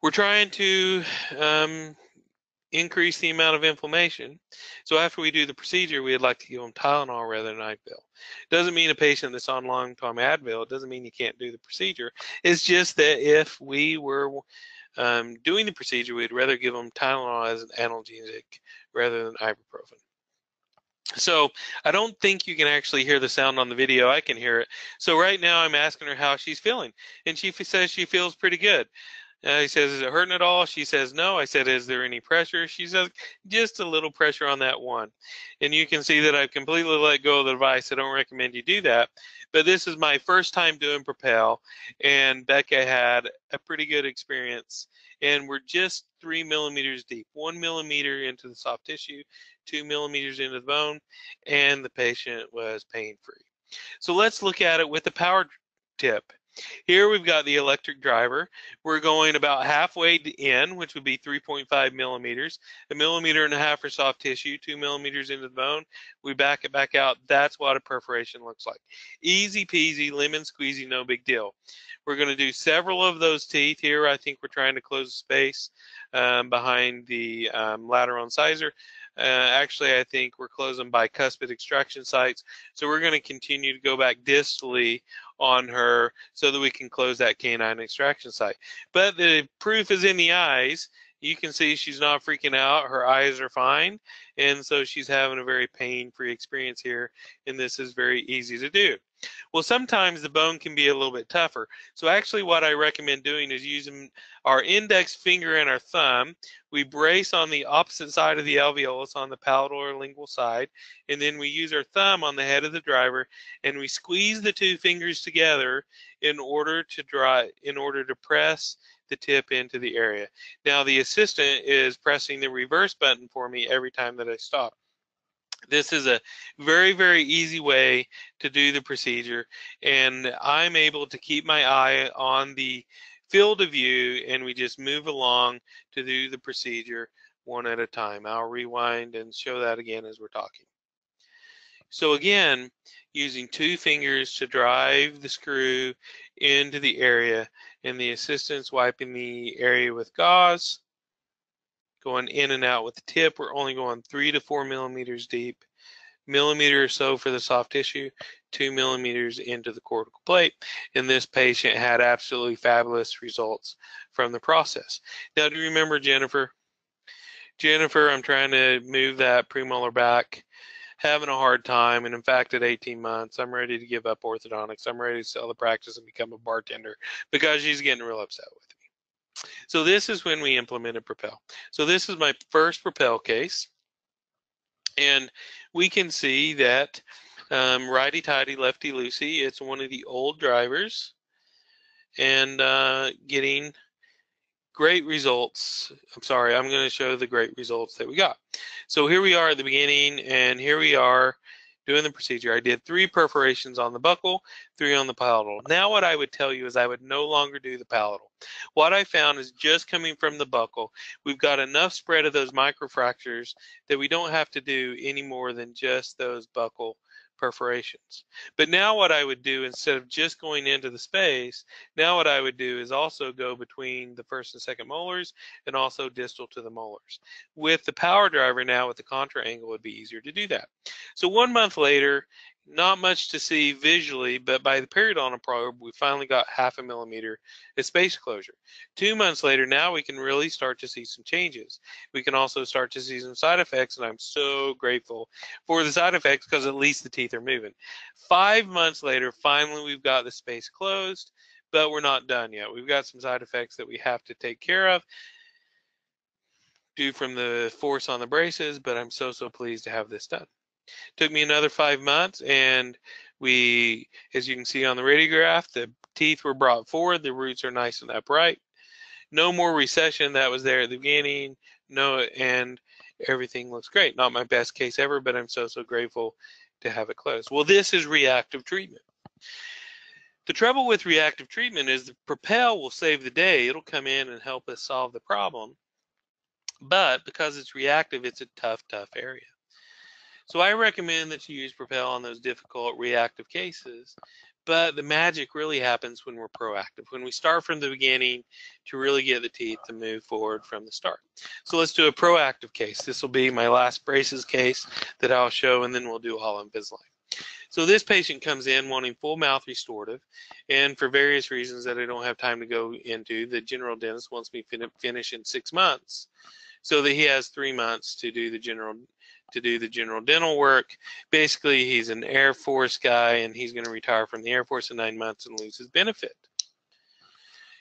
Speaker 1: We're trying to increase the amount of inflammation. So after we do the procedure, we'd like to give them Tylenol rather than Advil. Doesn't mean a patient that's on long-term Advil, it doesn't mean you can't do the procedure. It's just that if we were doing the procedure, we'd rather give them Tylenol as an analgesic rather than ibuprofen. So I don't think you can actually hear the sound on the video. I can hear it. So right now I'm asking her how she's feeling, and she says she feels pretty good. He says, is it hurting at all? She says, no. I said, is there any pressure? She says, just a little pressure on that one. And you can see that I've completely let go of the device. I don't recommend you do that. But this is my first time doing Propel, and Becca had a pretty good experience. And we're just 3 millimeters deep, 1 millimeter into the soft tissue, 2 millimeters into the bone, and the patient was pain-free. So let's look at it with the power tip. Here we've got the electric driver. We're going about halfway in, which would be 3.5 millimeters, 1.5 millimeters for soft tissue, 2 millimeters into the bone. We back it back out. That's what a perforation looks like. Easy peasy, lemon squeezy, no big deal. We're going to do several of those teeth here. I think we're trying to close the space behind the lateral incisor. Actually, I think we're closing bicuspid extraction sites. So we're going to continue to go back distally on her so that we can close that canine extraction site. But the proof is in the eyes. You can see she's not freaking out. Her eyes are fine. And so she's having a very pain-free experience here. And this is very easy to do. Well, sometimes the bone can be a little bit tougher. So actually what I recommend doing is using our index finger and our thumb. We brace on the opposite side of the alveolus on the palatal or lingual side, and then we use our thumb on the head of the driver, and we squeeze the two fingers together in order to press the tip into the area. Now the assistant is pressing the reverse button for me every time that I stop. This is a very, very easy way to do the procedure, and I'm able to keep my eye on the field of view, and we just move along to do the procedure one at a time. I'll rewind and show that again as we're talking. So again, using two fingers to drive the screw into the area, and the assistant's wiping the area with gauze, going in and out with the tip. We're only going 3 to 4 millimeters deep. millimeter or so for the soft tissue, 2 millimeters into the cortical plate. And this patient had absolutely fabulous results from the process. Now, do you remember Jennifer? Jennifer, I'm trying to move that premolar back, having a hard time, and in fact, at 18 months, I'm ready to give up orthodontics. I'm ready to sell the practice and become a bartender because she's getting real upset with me. So this is when we implemented Propel. So this is my first Propel case, and we can see that righty-tighty, lefty-loosey, it's one of the old drivers, and getting great results. I'm sorry, I'm going to show the great results that we got. So here we are at the beginning, and here we are doing the procedure. I did 3 perforations on the buccal, 3 on the palatal. Now what I would tell you is I would no longer do the palatal. What I found is just coming from the buccal, we've got enough spread of those microfractures that we don't have to do any more than just those buccal perforations. But now what I would do, instead of just going into the space, now what I would do is also go between the first and second molars and also distal to the molars. With the power driver now, with the contra angle, it would be easier to do that. So 1 month later, not much to see visually, but by the periodontal probe, we finally got 0.5 millimeter of space closure. 2 months later, now we can really start to see some changes. We can also start to see some side effects, and I'm so grateful for the side effects because at least the teeth are moving. 5 months later, finally we've got the space closed, but we're not done yet. We've got some side effects that we have to take care of due from the force on the braces, but I'm so pleased to have this done. Took me another 5 months, and we, as you can see on the radiograph, the teeth were brought forward, the roots are nice and upright. No more recession that was there at the beginning, and everything looks great. Not my best case ever, but I'm so grateful to have it closed. Well, this is reactive treatment. The trouble with reactive treatment is the Propel will save the day. It'll come in and help us solve the problem. But because it's reactive, it's a tough area. So I recommend that you use Propel on those difficult reactive cases, but the magic really happens when we're proactive, when we start from the beginning to really get the teeth to move forward from the start. So let's do a proactive case. This will be my last braces case that I'll show, and then we'll do all Invisalign. So this patient comes in wanting full mouth restorative, and for various reasons that I don't have time to go into, the general dentist wants me to finish in 6 months, so that he has 3 months to do the general dental work. Basically, he's an Air Force guy, and he's going to retire from the Air Force in 9 months and lose his benefit.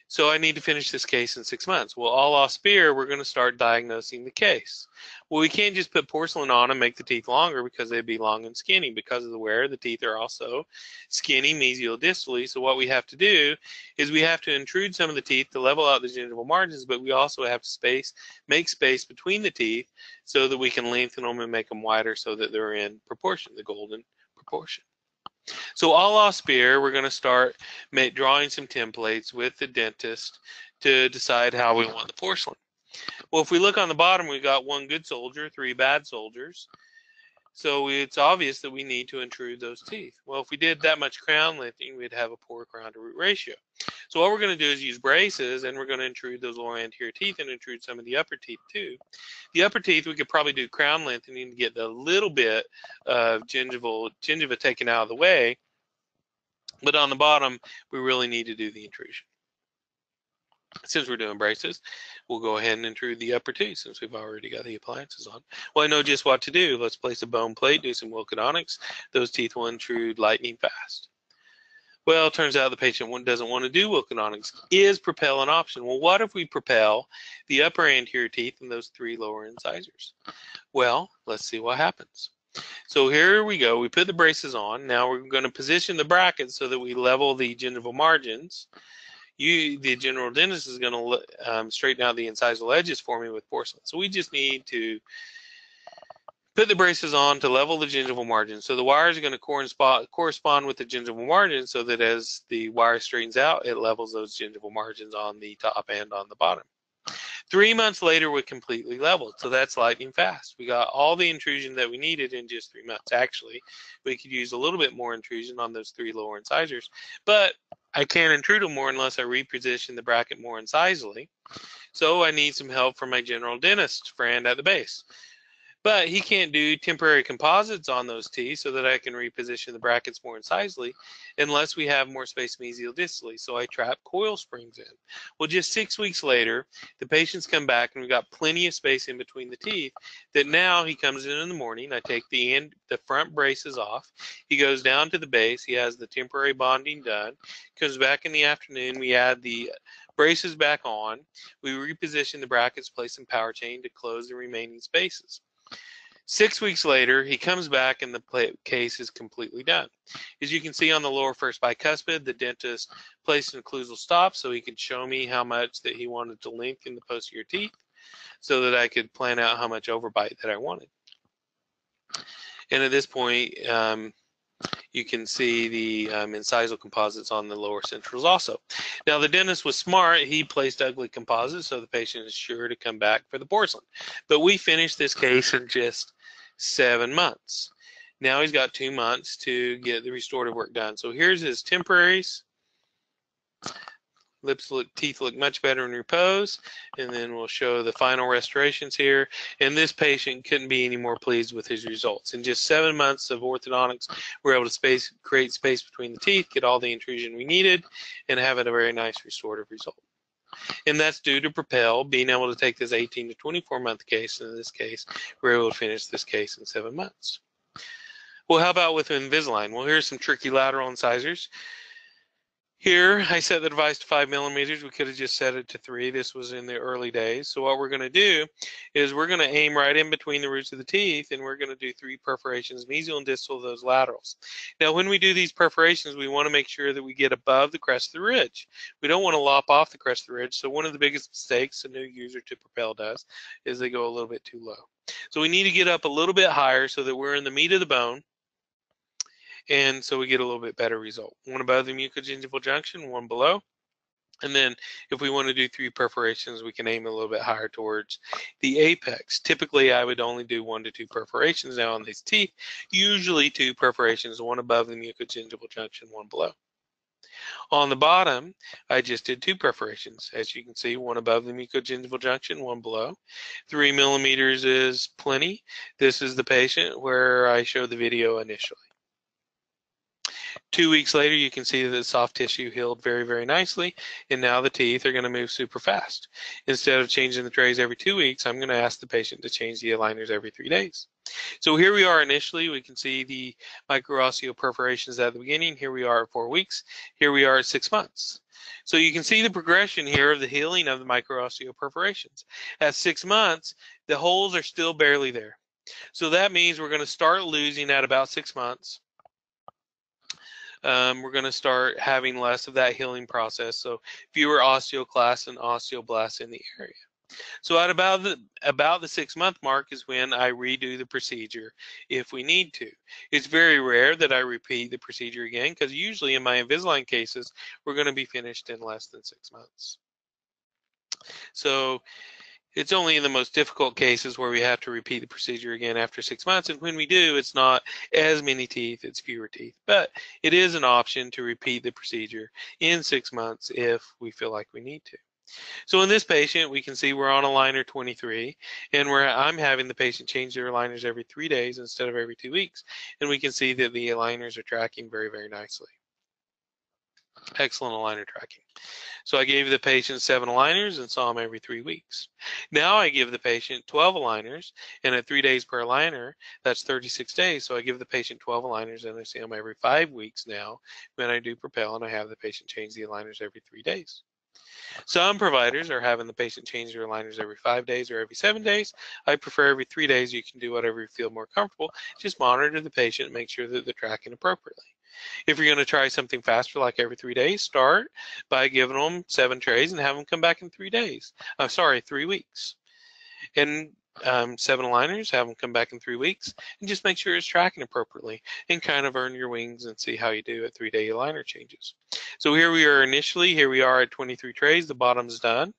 Speaker 1: So I need to finish this case in 6 months. Well, all austere, we're going to start diagnosing the case. Well, we can't just put porcelain on and make the teeth longer because they'd be long and skinny. Because of the wear, the teeth are also skinny mesial-distally. So what we have to do is we have to intrude some of the teeth to level out the gingival margins, but we also have to make space between the teeth so that we can lengthen them and make them wider so that they're in proportion, the golden proportion. So all austere, we're going to start drawing some templates with the dentist to decide how we want the porcelain. Well, if we look on the bottom, we've got 1 good soldier, 3 bad soldiers. So it's obvious that we need to intrude those teeth. Well, if we did that much crown lifting, we'd have a poor crown to root ratio. So what we're going to do is use braces, and we're going to intrude those lower anterior teeth and intrude some of the upper teeth too. The upper teeth, we could probably do crown lengthening to get a little bit of gingiva taken out of the way. But on the bottom, we really need to do the intrusion. Since we're doing braces, we'll go ahead and intrude the upper teeth since we've already got the appliances on. Well, I know just what to do. Let's place a bone plate, do some Wilckodontics. Those teeth will intrude lightning fast. Well, it turns out the patient doesn't want to do Wilckodontics. Is Propel an option? Well, what if we Propel the upper anterior teeth and those 3 lower incisors? Well, let's see what happens. So here we go. We put the braces on. Now we're going to position the brackets so that we level the gingival margins. The general dentist is going to straighten out the incisal edges for me with porcelain. So we just need to put the braces on to level the gingival margin. So the wires are going to correspond with the gingival margin so that as the wire straightens out, it levels those gingival margins on the top and on the bottom. 3 months later, we're completely leveled. So that's lightning fast. We got all the intrusion that we needed in just 3 months. Actually, we could use a little bit more intrusion on those 3 lower incisors, but I can't intrude them more unless I reposition the bracket more incisally. So I need some help from my general dentist friend at the base. But he can't do temporary composites on those teeth so that I can reposition the brackets more incisely unless we have more space mesial distally. So I trap coil springs in. Well, just 6 weeks later, the patients come back and we've got plenty of space in between the teeth that now he comes in the morning. I take the front braces off. He goes down to the base. He has the temporary bonding done. Comes back in the afternoon. We add the braces back on. We reposition the brackets, place some power chain to close the remaining spaces. 6 weeks later, he comes back and the case is completely done. As you can see on the lower first bicuspid, the dentist placed an occlusal stop so he could show me how much that he wanted to lengthen the posterior teeth so that I could plan out how much overbite that I wanted. And at this point, you can see the incisal composites on the lower centrals also. Now, the dentist was smart. He placed ugly composites so the patient is sure to come back for the porcelain. But we finished this case in just 7 months. Now he's got 2 months to get the restorative work done. So here's his temporaries. Teeth look much better in repose, and then we'll show the final restorations here. And this patient couldn't be any more pleased with his results. In just 7 months of orthodontics, we're able to create space between the teeth, get all the intrusion we needed, and have a very nice restorative result. And that's due to Propel being able to take this 18 to 24 month case. And in this case, we're able to finish this case in 7 months. Well, how about with Invisalign? Well, here's some tricky lateral incisors. Here, I set the device to 5 millimeters. We could have just set it to 3. This was in the early days. So what we're going to do is we're going to aim right in between the roots of the teeth, and we're going to do 3 perforations, mesial and distal, of those laterals. Now, when we do these perforations, we want to make sure that we get above the crest of the ridge. We don't want to lop off the crest of the ridge. So one of the biggest mistakes a new user to Propel does is they go a little bit too low. So we need to get up a little bit higher so that we're in the meat of the bone, and so we get a little bit better result. One above the mucogingival junction, one below. And then if we want to do 3 perforations, we can aim a little bit higher towards the apex. Typically, I would only do 1 to 2 perforations now on these teeth. Usually 2 perforations, one above the mucogingival junction, one below. On the bottom, I just did 2 perforations. As you can see, 1 above the mucogingival junction, 1 below. 3 millimeters is plenty. This is the patient where I showed the video initially. 2 weeks later, you can see that the soft tissue healed very, very nicely, and now the teeth are going to move super fast. Instead of changing the trays every 2 weeks, I'm going to ask the patient to change the aligners every 3 days. So here we are initially. We can see the micro-osteoperforations at the beginning. Here we are at 4 weeks. Here we are at 6 months. So you can see the progression here of the healing of the micro-osteoperforations. At 6 months, the holes are still barely there. So that means we're going to start losing at about 6 months. We're going to start having less of that healing process, so fewer osteoclasts and osteoblasts in the area. So at about the 6-month mark is when I redo the procedure if we need to. It's very rare that I repeat the procedure again, because usually in my Invisalign cases, we're going to be finished in less than 6 months. So it's only in the most difficult cases where we have to repeat the procedure again after 6 months, and when we do, it's not as many teeth, it's fewer teeth. But it is an option to repeat the procedure in 6 months if we feel like we need to. So in this patient, we can see we're on aligner 23, and I'm having the patient change their aligners every 3 days instead of every 2 weeks, and we can see that the aligners are tracking very, very nicely. Excellent aligner tracking. So I gave the patient 7 aligners and saw him every 3 weeks. Now I give the patient 12 aligners, and at 3 days per aligner, that's 36 days. So I give the patient 12 aligners, and I see him every 5 weeks now when I do Propel, and I have the patient change the aligners every 3 days. Some providers are having the patient change their aligners every 5 days or every 7 days. I prefer every 3 days. You can do whatever you feel more comfortable. Just monitor the patient and make sure that they're tracking appropriately. If you're going to try something faster, like every 3 days, start by giving them 7 trays and have them come back in 3 days. 3 weeks. And 7 aligners, have them come back in 3 weeks, and just make sure it's tracking appropriately, and kind of earn your wings and see how you do at 3-day aligner changes. So here we are initially. Here we are at 23 trays. The bottom's done.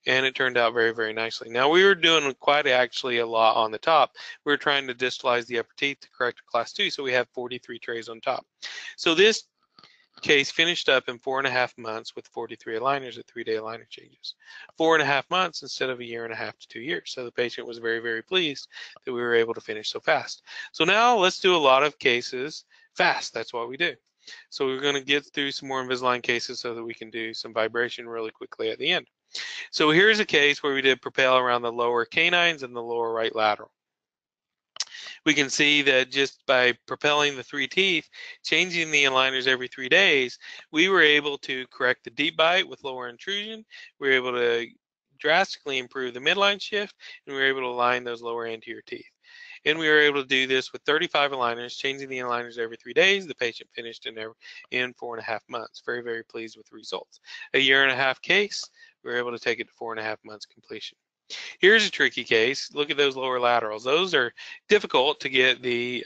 Speaker 1: And it turned out very, very nicely. Now, we were doing quite actually a lot on the top. We were trying to distalize the upper teeth to correct a class 2, so we have 43 trays on top. So this Case finished up in 4.5 months with 43 aligners at 3-day aligner changes. 4.5 months instead of 1.5 to 2 years. So the patient was very, very pleased that we were able to finish so fast. So now let's do a lot of cases fast. That's what we do. So we're going to get through some more Invisalign cases so that we can do some vibration really quickly at the end. So here's a case where we did Propel around the lower canines and the lower right lateral. We can see that just by propelling the 3 teeth, changing the aligners every 3 days, we were able to correct the deep bite with lower intrusion. We were able to drastically improve the midline shift, and we were able to align those lower anterior teeth. And we were able to do this with 35 aligners, changing the aligners every 3 days. The patient finished in 4.5 months. Very, very pleased with the results. A 1.5 year case, we were able to take it to 4.5 months completion. Here's a tricky case. Look at those lower laterals. Those are difficult to get the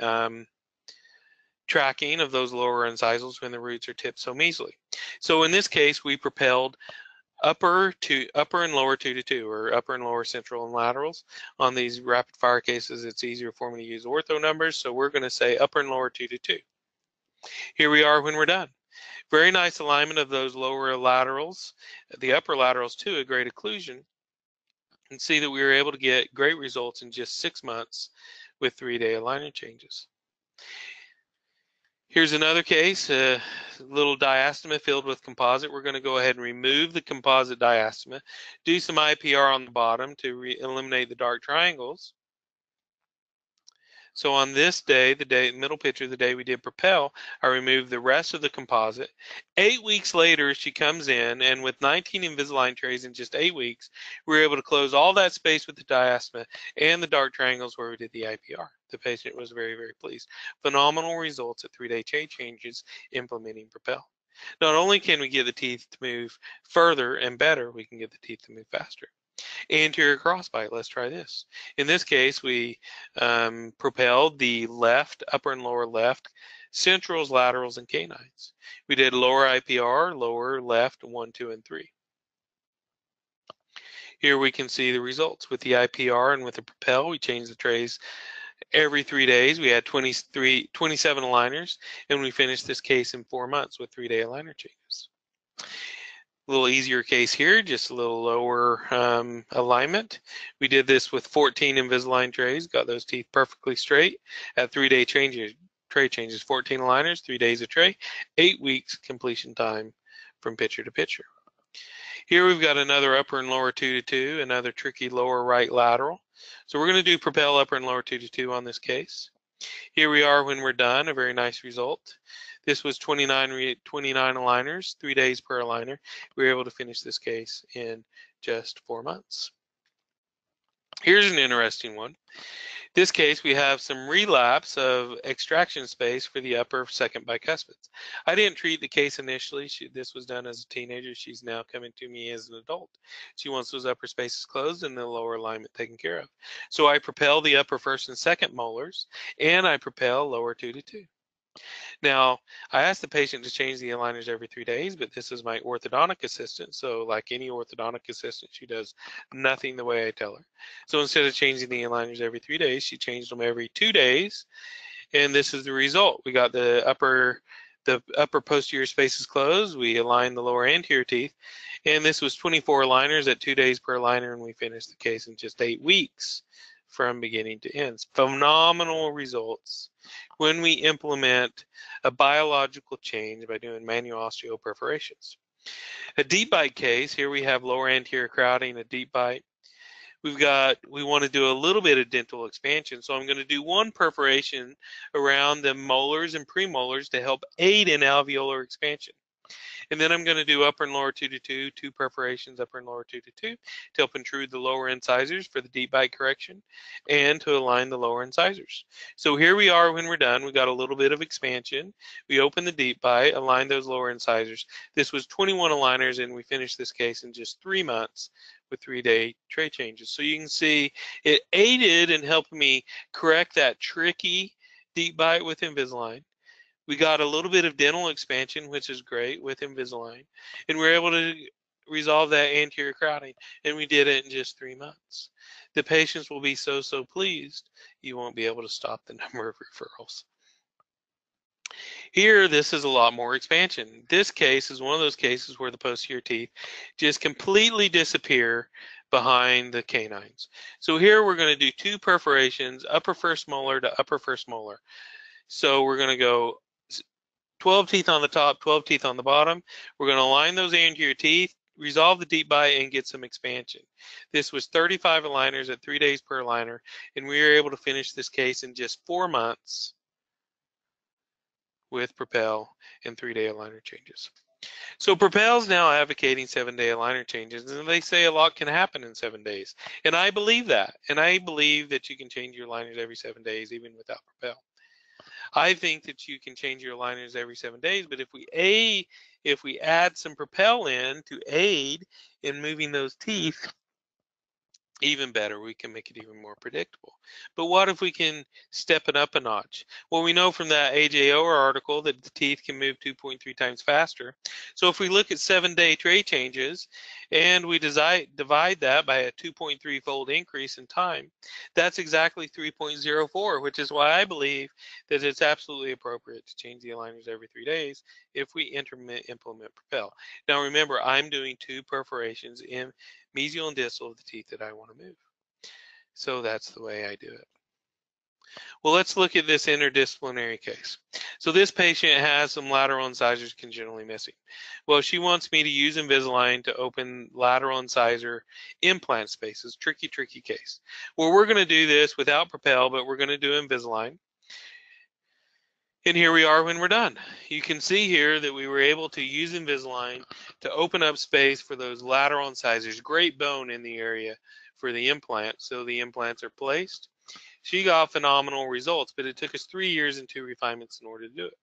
Speaker 1: tracking of those lower incisals when the roots are tipped so measly. So in this case, we propelled upper and lower 2 to 2, or upper and lower central and laterals. On these rapid fire cases, it's easier for me to use ortho numbers, so we're going to say upper and lower 2 to 2. Here we are when we're done. Very nice alignment of those lower laterals, the upper laterals too, a great occlusion. And see that we were able to get great results in just 6 months with 3-day aligner changes. Here's another case, a little diastema filled with composite. We're going to go ahead and remove the composite diastema, do some IPR on the bottom to eliminate the dark triangles. So on this day, middle picture, the day we did Propel, I removed the rest of the composite. 8 weeks later, she comes in, and with 19 Invisalign trays in just 8 weeks, we were able to close all that space with the diastema and the dark triangles where we did the IPR. The patient was very, very pleased. Phenomenal results at 3-day tray changes implementing Propel. Not only can we get the teeth to move further and better, we can get the teeth to move faster. Anterior crossbite, let's try this. In this case, we propelled the left, upper and lower left, centrals, laterals, and canines. We did lower IPR, lower left, 1, 2, and 3. Here we can see the results. With the IPR and with the Propel, we changed the trays every 3 days. We had 27 aligners, and we finished this case in 4 months with 3-day aligner changes. A little easier case here, just a little lower alignment. We did this with 14 Invisalign trays, got those teeth perfectly straight at 3-day tray changes, 14 aligners, 3 days a tray, 8 weeks completion time from picture to picture. Here we've got another upper and lower 2 to 2, another tricky lower right lateral. So we're going to do Propel upper and lower 2 to 2 on this case. Here we are when we're done, a very nice result. This was 29 aligners, 3 days per aligner. We were able to finish this case in just 4 months. Here's an interesting one. This case, we have some relapse of extraction space for the upper second bicuspids. I didn't treat the case initially. This was done as a teenager. She's now coming to me as an adult. She wants those upper spaces closed and the lower alignment taken care of. So I propel the upper first and second molars, and I propel lower 2 to 2. Now, I asked the patient to change the aligners every 3 days, but this is my orthodontic assistant. So like any orthodontic assistant, she does nothing the way I tell her. So instead of changing the aligners every 3 days, she changed them every 2 days. And this is the result. We got the upper posterior spaces closed. We aligned the lower anterior teeth. And this was 24 aligners at 2 days per aligner, and we finished the case in just 8 weeks from beginning to end. Phenomenal results when we implement a biological change by doing manual-osteoperforations. A deep bite case, here we have lower anterior crowding, a deep bite. We want to do a little bit of dental expansion, so I'm going to do 1 perforation around the molars and premolars to help aid in alveolar expansion. And then I'm going to do upper and lower 2 to 2, 2 perforations, upper and lower 2 to 2, to help intrude the lower incisors for the deep bite correction and to align the lower incisors. So here we are when we're done. We got a little bit of expansion. We open the deep bite, align those lower incisors. This was 21 aligners, and we finished this case in just 3 months with 3-day tray changes. So you can see it aided in helping me correct that tricky deep bite with Invisalign. We got a little bit of dental expansion, which is great with Invisalign, and we're able to resolve that anterior crowding, and we did it in just 3 months. The patients will be so pleased, you won't be able to stop the number of referrals. Here, this is a lot more expansion. This case is one of those cases where the posterior teeth just completely disappear behind the canines. So here we're going to do 2 perforations, upper first molar to upper first molar. So we're going to go 12 teeth on the top, 12 teeth on the bottom. We're going to align those anterior teeth, resolve the deep bite, and get some expansion. This was 35 aligners at 3 days per aligner, and we were able to finish this case in just 4 months with Propel and 3-day aligner changes. So Propel's now advocating 7-day aligner changes, and they say a lot can happen in 7 days. And I believe that. And I believe that you can change your aligners every 7 days, even without Propel. I think that you can change your aligners every 7 days, but if we add some Propel in to aid in moving those teeth, even better, we can make it even more predictable. But what if we can step it up a notch? Well, we know from that AJO article that the teeth can move 2.3 times faster. So if we look at 7-day tray changes and we divide that by a 2.3-fold increase in time, that's exactly 3.04, which is why I believe that it's absolutely appropriate to change the aligners every 3 days if we implement Propel. Now remember, I'm doing 2 perforations in mesial and distal of the teeth that I want to move. So that's the way I do it. Well, let's look at this interdisciplinary case. So this patient has some lateral incisors congenitally missing. Well, she wants me to use Invisalign to open lateral incisor implant spaces. Tricky case. Well, we're going to do this without Propel, but we're going to do Invisalign. And here we are when we're done. You can see here that we were able to use Invisalign to open up space for those lateral incisors. Great bone in the area for the implant. So the implants are placed. She got phenomenal results, but it took us 3 years and 2 refinements in order to do it.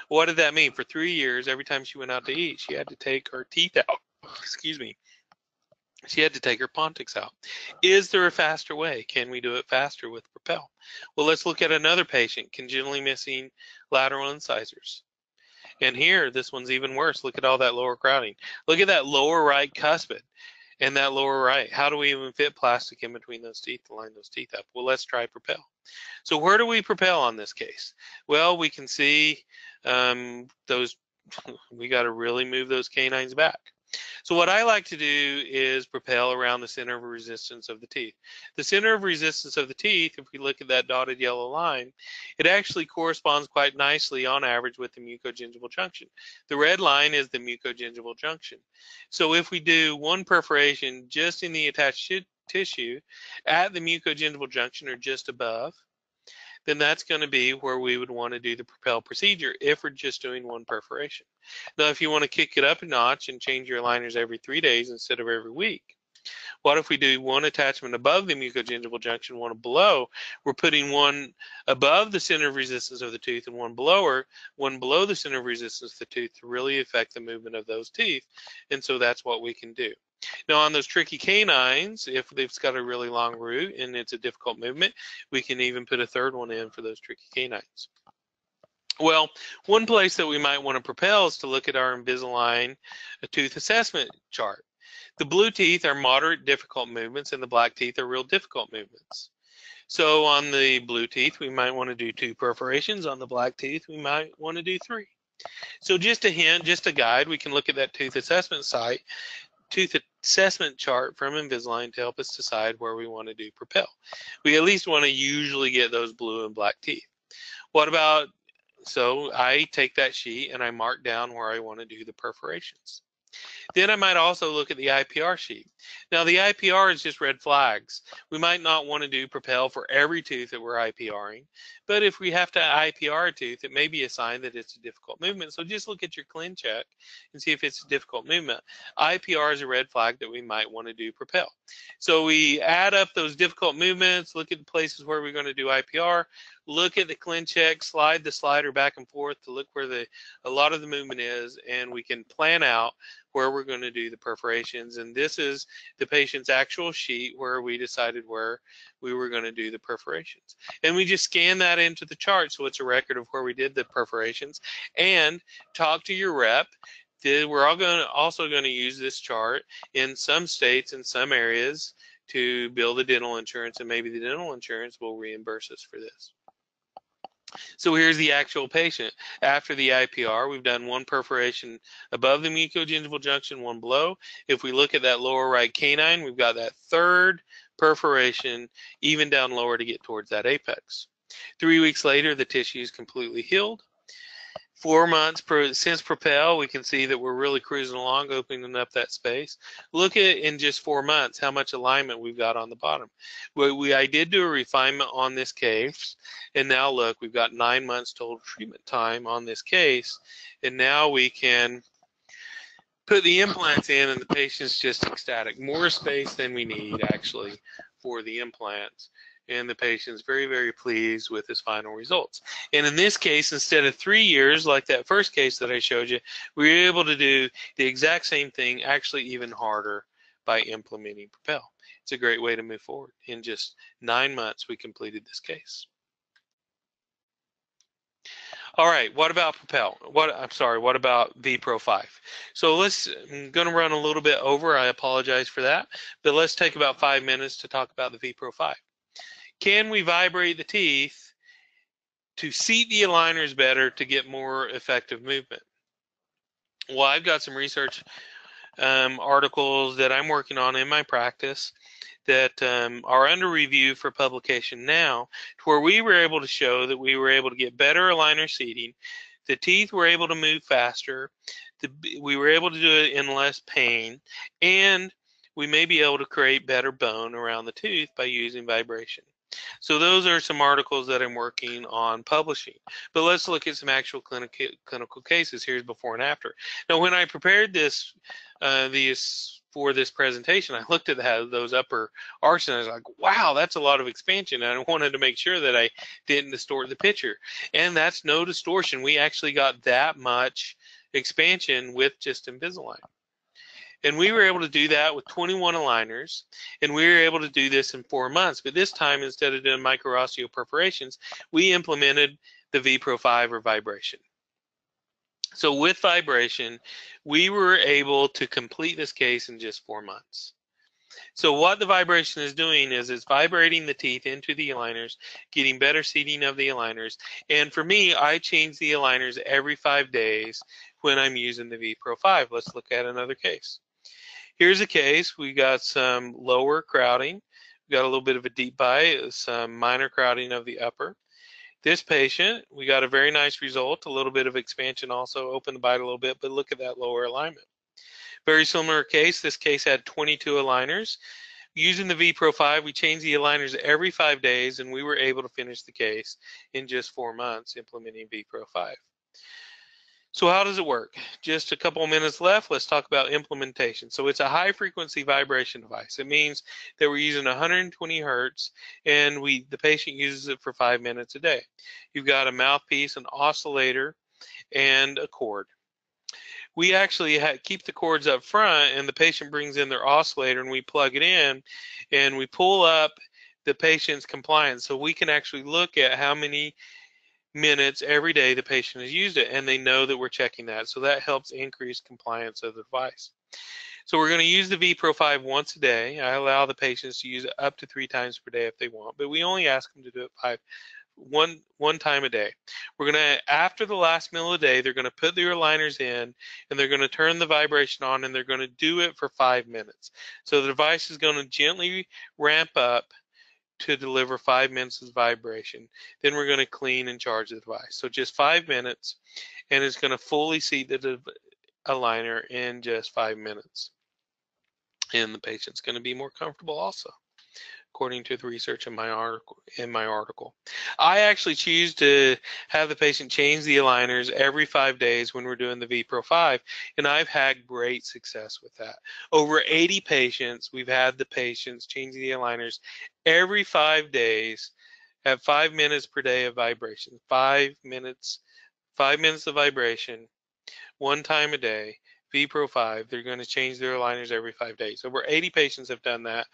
Speaker 1: What did that mean? For 3 years, every time she went out to eat, she had to take her teeth out. Excuse me. She had to take her pontics out. Is there a faster way? Can we do it faster with Propel? Well, let's look at another patient, congenitally missing lateral incisors. And here, this one's even worse. Look at all that lower crowding. Look at that lower right cuspid and that lower right. How do we even fit plastic in between those teeth to line those teeth up? Well, let's try Propel. So where do we Propel on this case? Well, we can see we got to really move those canines back. So what I like to do is Propel around the center of resistance of the teeth. The center of resistance of the teeth, if we look at that dotted yellow line, it actually corresponds quite nicely on average with the mucogingival junction. The red line is the mucogingival junction. So if we do 1 perforation just in the attached tissue at the mucogingival junction or just above, then that's going to be where we would want to do the Propel procedure if we're just doing 1 perforation. Now, if you want to kick it up a notch and change your aligners every 3 days instead of every week, what if we do 1 attachment above the mucogingival junction, 1 below? We're putting 1 above the center of resistance of the tooth and 1 below the center of resistance of the tooth to really affect the movement of those teeth. And so that's what we can do. Now on those tricky canines, if they've got a really long root and it's a difficult movement, we can even put a 3rd one in for those tricky canines. Well, one place that we might want to Propel is to look at our Invisalign tooth assessment chart. The blue teeth are moderate difficult movements and the black teeth are real difficult movements. So on the blue teeth, we might want to do 2 perforations. On the black teeth, we might want to do 3. So just a hint, just a guide, we can look at that tooth assessment chart from Invisalign to help us decide where we want to do Propel. We at least want to usually get those blue and black teeth. What about, so I take that sheet and I mark down where I want to do the perforations. Then I might also look at the IPR sheet. Now the IPR is just red flags. We might not want to do Propel for every tooth that we're IPRing, but if we have to IPR a tooth, it may be a sign that it's a difficult movement. So just look at your clean check and see if it's a difficult movement. IPR is a red flag that we might want to do Propel. So we add up those difficult movements, look at the places where we're going to do IPR, look at the clean check, slide the slider back and forth to look where a lot of the movement is, and we can plan out where we're going to do the perforations. And this is the patient's actual sheet where we decided where we were going to do the perforations. And we just scan that into the chart so it's a record of where we did the perforations. And talk to your rep. We're also going to use this chart in some states, in some areas, to bill the dental insurance, and maybe the dental insurance will reimburse us for this. So here's the actual patient. After the IPR, we've done one perforation above the mucogingival junction, one below. If we look at that lower right canine, we've got that third perforation even down lower to get towards that apex. 3 weeks later, the tissue is completely healed. 4 months since Propel, we can see that we're really cruising along, opening up that space. Look at in just 4 months how much alignment we've got on the bottom. I did do a refinement on this case, and now look, we've got 9 months total treatment time on this case, and now we can put the implants in, and the patient's just ecstatic. More space than we need, actually, for the implants. And the patient's very, very pleased with his final results. And in this case, instead of 3 years, like that first case that I showed you, we were able to do the exact same thing, actually even harder, by implementing Propel. It's a great way to move forward. In just 9 months, we completed this case. All right, what about Propel? What about vPro 5? So I'm going to run a little bit over. I apologize for that. But let's take about 5 minutes to talk about the vPro 5. Can we vibrate the teeth to seat the aligners better to get more effective movement? Well, I've got some research articles that I'm working on in my practice that are under review for publication now, to where we were able to show that we were able to get better aligner seating, the teeth were able to move faster, we were able to do it in less pain, and we may be able to create better bone around the tooth by using vibration. So those are some articles that I'm working on publishing. But let's look at some actual clinical cases. Here's before and after. Now, when I prepared this for this presentation, I looked at those upper arches and I was like, wow, that's a lot of expansion. And I wanted to make sure that I didn't distort the picture. And that's no distortion. We actually got that much expansion with just Invisalign. And we were able to do that with 21 aligners, and we were able to do this in 4 months. But this time, instead of doing micro-osteoperforations, we implemented the vPro 5 or vibration. So with vibration, we were able to complete this case in just 4 months. So what the vibration is doing is it's vibrating the teeth into the aligners, getting better seating of the aligners. And for me, I change the aligners every 5 days when I'm using the vPro 5. Let's look at another case. Here's a case. We got some lower crowding. We got a little bit of a deep bite, some minor crowding of the upper. This patient, we got a very nice result, a little bit of expansion also, open the bite a little bit, but look at that lower alignment. Very similar case. This case had 22 aligners. Using the vPro 5, we changed the aligners every 5 days, and we were able to finish the case in just 4 months implementing vPro 5. So how does it work? Just a couple of minutes left. Let's talk about implementation. So it's a high frequency vibration device. It means that we're using 120 hertz, and the patient uses it for 5 minutes a day. You've got a mouthpiece, an oscillator, and a cord. We actually keep the cords up front, and the patient brings in their oscillator, and we plug it in, and we pull up the patient's compliance. So we can actually look at how many minutes every day the patient has used it, and they know that we're checking that. So that helps increase compliance of the device. So we're going to use the vPro 5 once a day. I allow the patients to use it up to 3 times per day if they want, but we only ask them to do it one time a day. We're going to, after the last meal of the day, they're going to put their aligners in, and they're going to turn the vibration on, and they're going to do it for 5 minutes. So the device is going to gently ramp up to deliver 5 minutes of vibration. Then we're going to clean and charge the device. So just 5 minutes, and it's going to fully seat the aligner in just 5 minutes. And the patient's going to be more comfortable also, according to the research in my article. I actually choose to have the patient change the aligners every 5 days when we're doing the vPro 5, and I've had great success with that. Over 80 patients, we've had the patients change the aligners every 5 days at 5 minutes per day of vibration. 5 minutes of vibration, 1 time a day. vPro 5, they're going to change their aligners every 5 days. Over 80 patients have done that,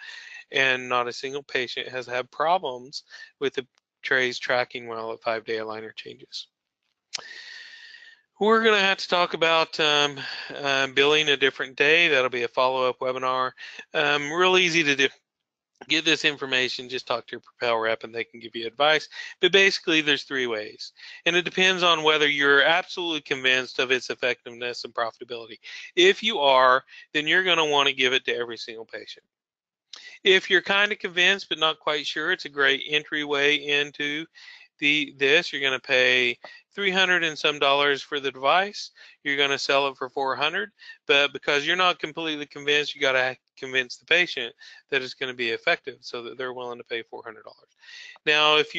Speaker 1: and not a single patient has had problems with the trays tracking well at 5-day aligner changes. We're going to have to talk about billing a different day. That'll be a follow-up webinar. Real easy to do. get this information, just talk to your Propel rep and they can give you advice. But basically, there's 3 ways. And it depends on whether you're absolutely convinced of its effectiveness and profitability. If you are, then you're going to want to give it to every single patient. If you're kind of convinced but not quite sure, it's a great entryway into this. You're going to pay $300 and some for the device. You're going to sell it for $400, but because you're not completely convinced, you got to convince the patient that it's going to be effective so that they're willing to pay $400. Now, if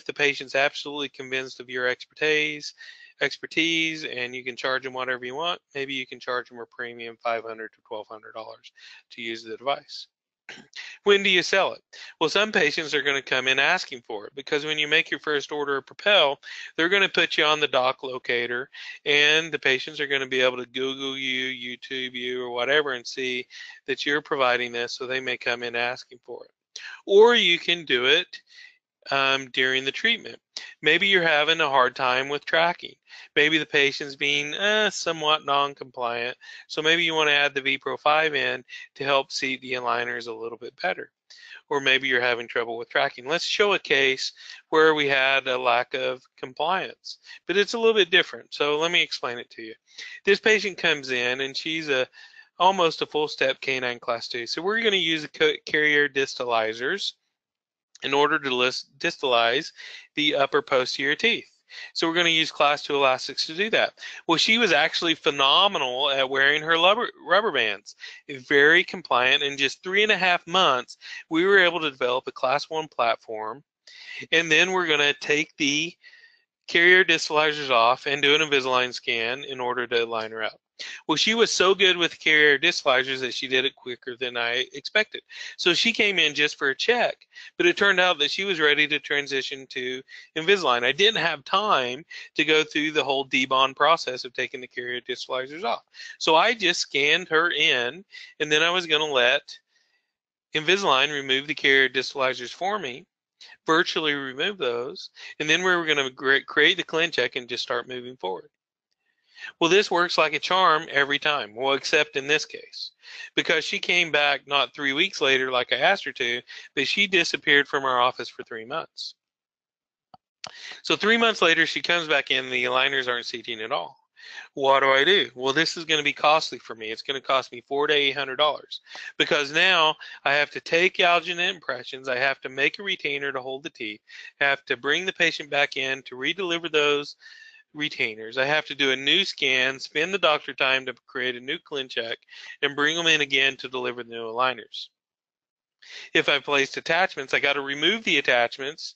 Speaker 1: the patient's absolutely convinced of your expertise and you can charge them whatever you want, maybe you can charge them a premium $500 to $1,200 to use the device. When do you sell it? Well, some patients are going to come in asking for it because when you make your first order of Propel, they're going to put you on the doc locator, and the patients are going to be able to Google you, YouTube you, or whatever and see that you're providing this, so they may come in asking for it. Or you can do it during the treatment. Maybe you're having a hard time with tracking. Maybe the patient's being somewhat non-compliant, so maybe you want to add the vPro 5 in to help seat the aligners a little bit better. Or maybe you're having trouble with tracking. Let's show a case where we had a lack of compliance, but it's a little bit different. So let me explain it to you. This patient comes in and she's almost a full step canine class 2. So we're going to use the carrier distalizers in order to distalize the upper posterior teeth. So we're going to use class 2 elastics to do that. Well, she was actually phenomenal at wearing her rubber bands. Very compliant. In just 3.5 months, we were able to develop a class 1 platform. And then we're going to take the carrier distalizers off and do an Invisalign scan in order to line her up. Well, she was so good with carrier distalizers that she did it quicker than I expected. So she came in just for a check, but it turned out that she was ready to transition to Invisalign. I didn't have time to go through the whole debond process of taking the carrier distalizers off. So I just scanned her in, and then I was going to let Invisalign remove the carrier distalizers for me, virtually remove those, and then we were going to create the ClinCheck and just start moving forward. Well, this works like a charm every time. Well, except in this case, because she came back not 3 weeks later like I asked her to, but she disappeared from our office for 3 months. So 3 months later, she comes back in, the aligners aren't seating at all. What do I do? Well, this is going to be costly for me. It's going to cost me $400 to $800 because now I have to take alginate impressions. I have to make a retainer to hold the teeth. I have to bring the patient back in to redeliver those retainers. I have to do a new scan, spend the doctor time to create a new ClinCheck, and bring them in again to deliver the new aligners. If I placed attachments, I got to remove the attachments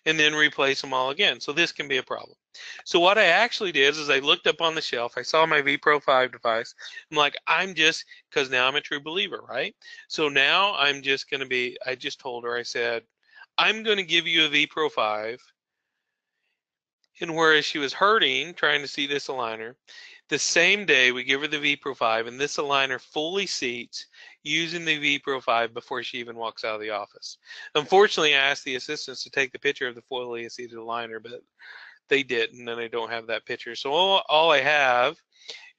Speaker 1: and then replace them all again. So this can be a problem. So what I actually did is I looked up on the shelf. I saw my vPro 5 device. I'm like, because now I'm a true believer, right? So now I'm just going to be, I just told her, I said, I'm going to give you a vPro 5. And whereas she was hurting trying to see this aligner, the same day we give her the vPro 5 and this aligner fully seats using the vPro 5 before she even walks out of the office. Unfortunately, I asked the assistants to take the picture of the fully seated aligner, but they didn't, and I don't have that picture. So all I have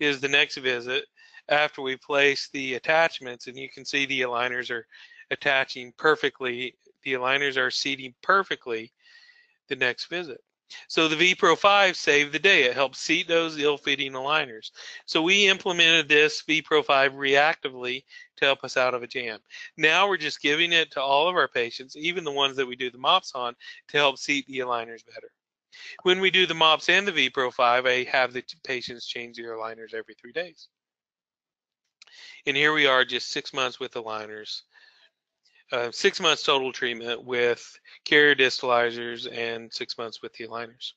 Speaker 1: is the next visit after we place the attachments, and you can see the aligners are attaching perfectly. The aligners are seating perfectly the next visit. So the vPro 5 saved the day. It helped seat those ill-fitting aligners. So we implemented this vPro 5 reactively to help us out of a jam. Now we're just giving it to all of our patients, even the ones that we do the MOPs on, to help seat the aligners better. When we do the MOPs and the vPro 5, I have the patients change their aligners every 3 days. And here we are, just 6 months with aligners. 6 months total treatment with carrier distalizers and 6 months with the aligners.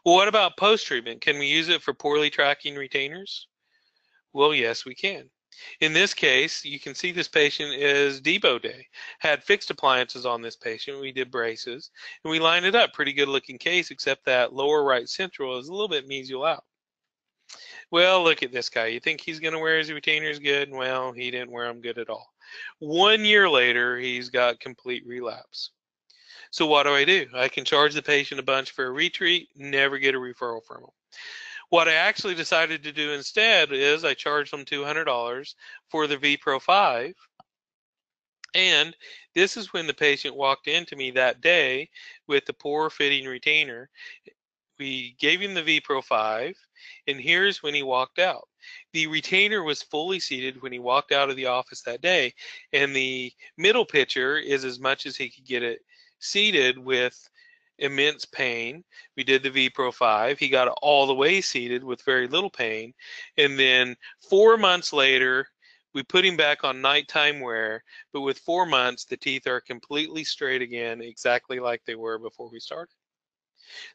Speaker 1: Well, what about post-treatment? Can we use it for poorly tracking retainers? Well, yes, we can. In this case, you can see this patient is debo day. Had fixed appliances on this patient. We did braces, and we lined it up. Pretty good looking case, except that lower right central is a little bit mesial out. Well, look at this guy. You think he's going to wear his retainers good? Well, he didn't wear them good at all. 1 year later, he's got complete relapse. So what do? I can charge the patient a bunch for a retreat, never get a referral from them. What I actually decided to do instead is I charged them $200 for the vPro 5, And this is when the patient walked into me that day with the poor fitting retainer. We gave him the VPRO 5, and here's when he walked out. The retainer was fully seated when he walked out of the office that day, and the middle picture is as much as he could get it seated with immense pain. We did the VPRO 5. He got it all the way seated with very little pain, and then 4 months later, we put him back on nighttime wear, but with 4 months, the teeth are completely straight again, exactly like they were before we started.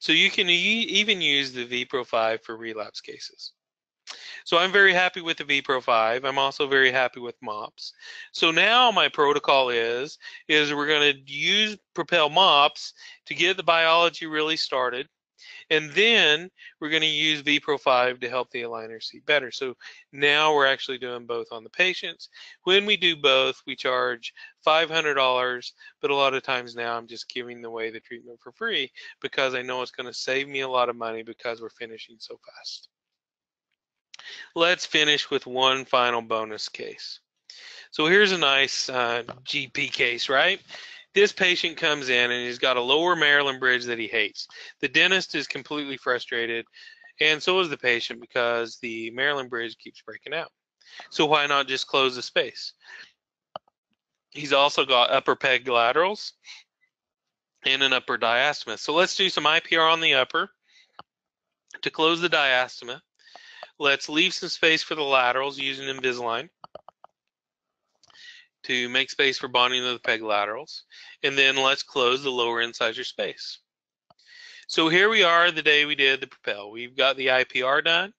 Speaker 1: So you can even use the VPRO 5 for relapse cases. So I'm very happy with the VPRO 5. I'm also very happy with MOPs. So now my protocol is we're going to use Propel MOPs to get the biology really started. And then we're going to use VPRO 5 to help the aligners see better. So now we're actually doing both on the patients. When we do both, we charge $500, but a lot of times now I'm just giving away the treatment for free because I know it's going to save me a lot of money because we're finishing so fast. Let's finish with one final bonus case. So here's a nice GP case, right? This patient comes in and he's got a lower Maryland bridge that he hates. The dentist is completely frustrated, and so is the patient because the Maryland bridge keeps breaking out. So why not just close the space? He's also got upper peg laterals and an upper diastema. So let's do some IPR on the upper to close the diastema. Let's leave some space for the laterals using Invisalign to make space for bonding of the peg laterals. And then let's close the lower incisor space. So here we are the day we did the Propel. We've got the IPR done.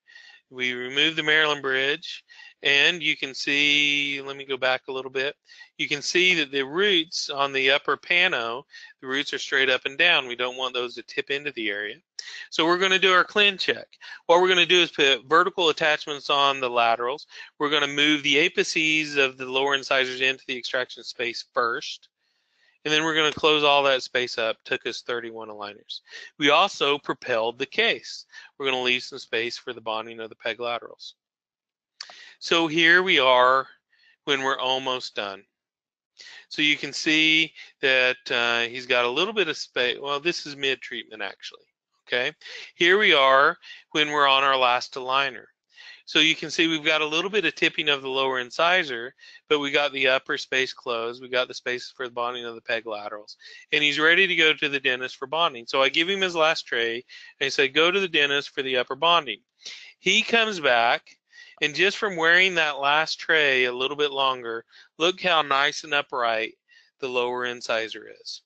Speaker 1: We removed the Maryland bridge, and you can see, let me go back a little bit. You can see that the roots on the upper pano, the roots are straight up and down. We don't want those to tip into the area. So we're going to do our clean check. What we're going to do is put vertical attachments on the laterals. We're going to move the apices of the lower incisors into the extraction space first. And then we're going to close all that space up. Took us 31 aligners. We also propelled the case. We're going to leave some space for the bonding of the peg laterals. So here we are when we're almost done. So you can see that he's got a little bit of space. Well, this is mid-treatment actually. Okay. Here we are when we're on our last aligner. So you can see we've got a little bit of tipping of the lower incisor, but we got the upper space closed. We got the space for the bonding of the peg laterals. And he's ready to go to the dentist for bonding. So I give him his last tray, and I say, go to the dentist for the upper bonding. He comes back, and just from wearing that last tray a little bit longer, look how nice and upright the lower incisor is.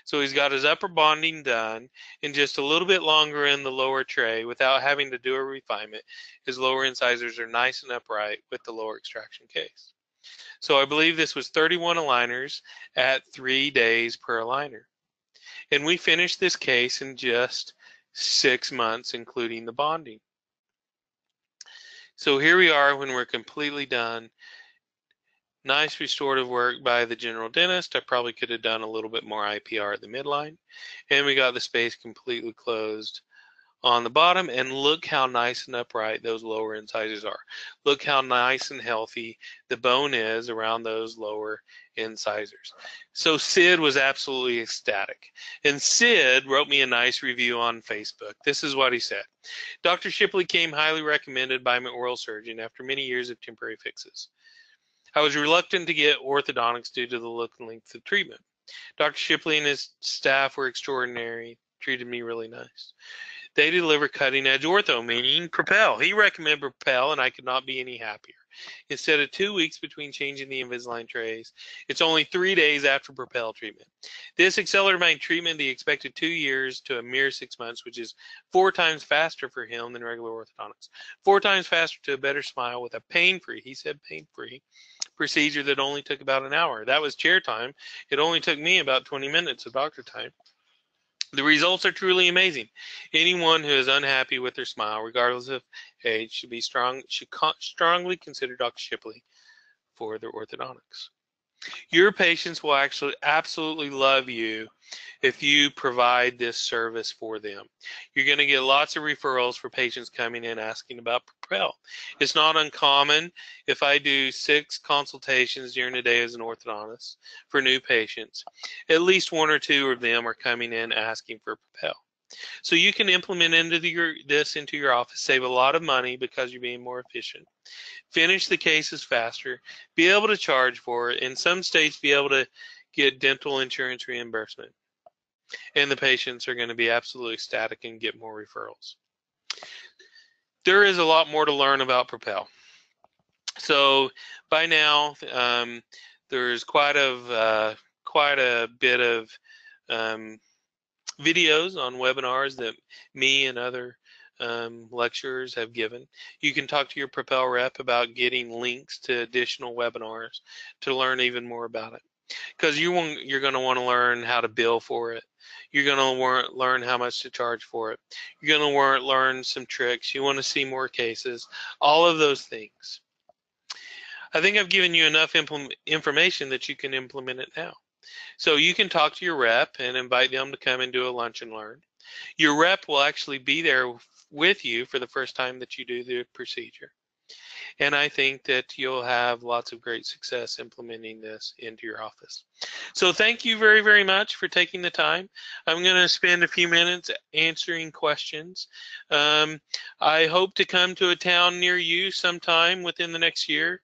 Speaker 1: So he's got his upper bonding done and just a little bit longer in the lower tray without having to do a refinement. His lower incisors are nice and upright with the lower extraction case. So I believe this was 31 aligners at 3 days per aligner. And we finished this case in just 6 months, including the bonding. So here we are when we're completely done. Nice restorative work by the general dentist. I probably could have done a little bit more IPR at the midline. And we got the space completely closed on the bottom. And look how nice and upright those lower incisors are. Look how nice and healthy the bone is around those lower incisors. So Sid was absolutely ecstatic. And Sid wrote me a nice review on Facebook. This is what he said. Dr. Shipley came highly recommended by my oral surgeon after many years of temporary fixes. I was reluctant to get orthodontics due to the look and length of treatment. Dr. Shipley and his staff were extraordinary, treated me really nice. They deliver cutting-edge ortho, meaning Propel. He recommended Propel, and I could not be any happier. Instead of 2 weeks between changing the Invisalign trays, it's only 3 days after Propel treatment. This accelerated my treatment the expected 2 years to a mere 6 months, which is 4 times faster for him than regular orthodontics. 4 times faster to a better smile with a pain-free, he said pain-free, procedure that only took about an hour. That was chair time. It only took me about 20 minutes of doctor time. The results are truly amazing. Anyone who is unhappy with their smile, regardless of age, should strongly consider Dr. Shipley for their orthodontics. Your patients will actually absolutely love you if you provide this service for them. You're going to get lots of referrals for patients coming in asking about Propel. It's not uncommon if I do 6 consultations during the day as an orthodontist for new patients, at least 1 or 2 of them are coming in asking for Propel. So you can implement this into your office, save a lot of money because you're being more efficient, finish the cases faster, be able to charge for it, in some states be able to get dental insurance reimbursement. And the patients are going to be absolutely ecstatic and get more referrals. There is a lot more to learn about Propel. So by now, there's quite a bit of videos on webinars that me and other lecturers have given. You can talk to your Propel rep about getting links to additional webinars to learn even more about it. Because you're going to want to learn how to bill for it. You're going to learn how much to charge for it. You're going to learn some tricks. You want to see more cases. All of those things. I think I've given you enough information that you can implement it now. So you can talk to your rep and invite them to come and do a lunch and learn. Your rep will actually be there with you for the first time that you do the procedure. And I think that you'll have lots of great success implementing this into your office. So thank you very, very much for taking the time. I'm going to spend a few minutes answering questions. I hope to come to a town near you sometime within the next year.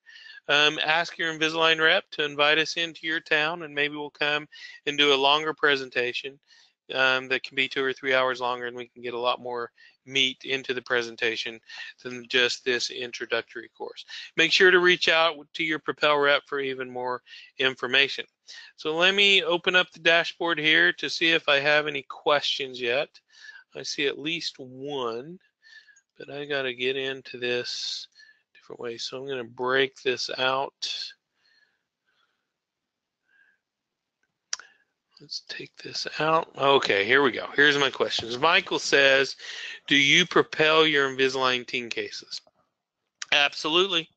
Speaker 1: Ask your Invisalign rep to invite us into your town, and maybe we'll come and do a longer presentation that can be 2 or 3 hours longer, and we can get a lot more meat into the presentation than just this introductory course. Make sure to reach out to your Propel rep for even more information. So let me open up the dashboard here to see if I have any questions yet. I see at least one, but I got to get into this different way. So I'm going to break this out. Let's take this out. Okay, here we go. Here's my questions. Michael says, do you Propel your Invisalign teen cases? Absolutely.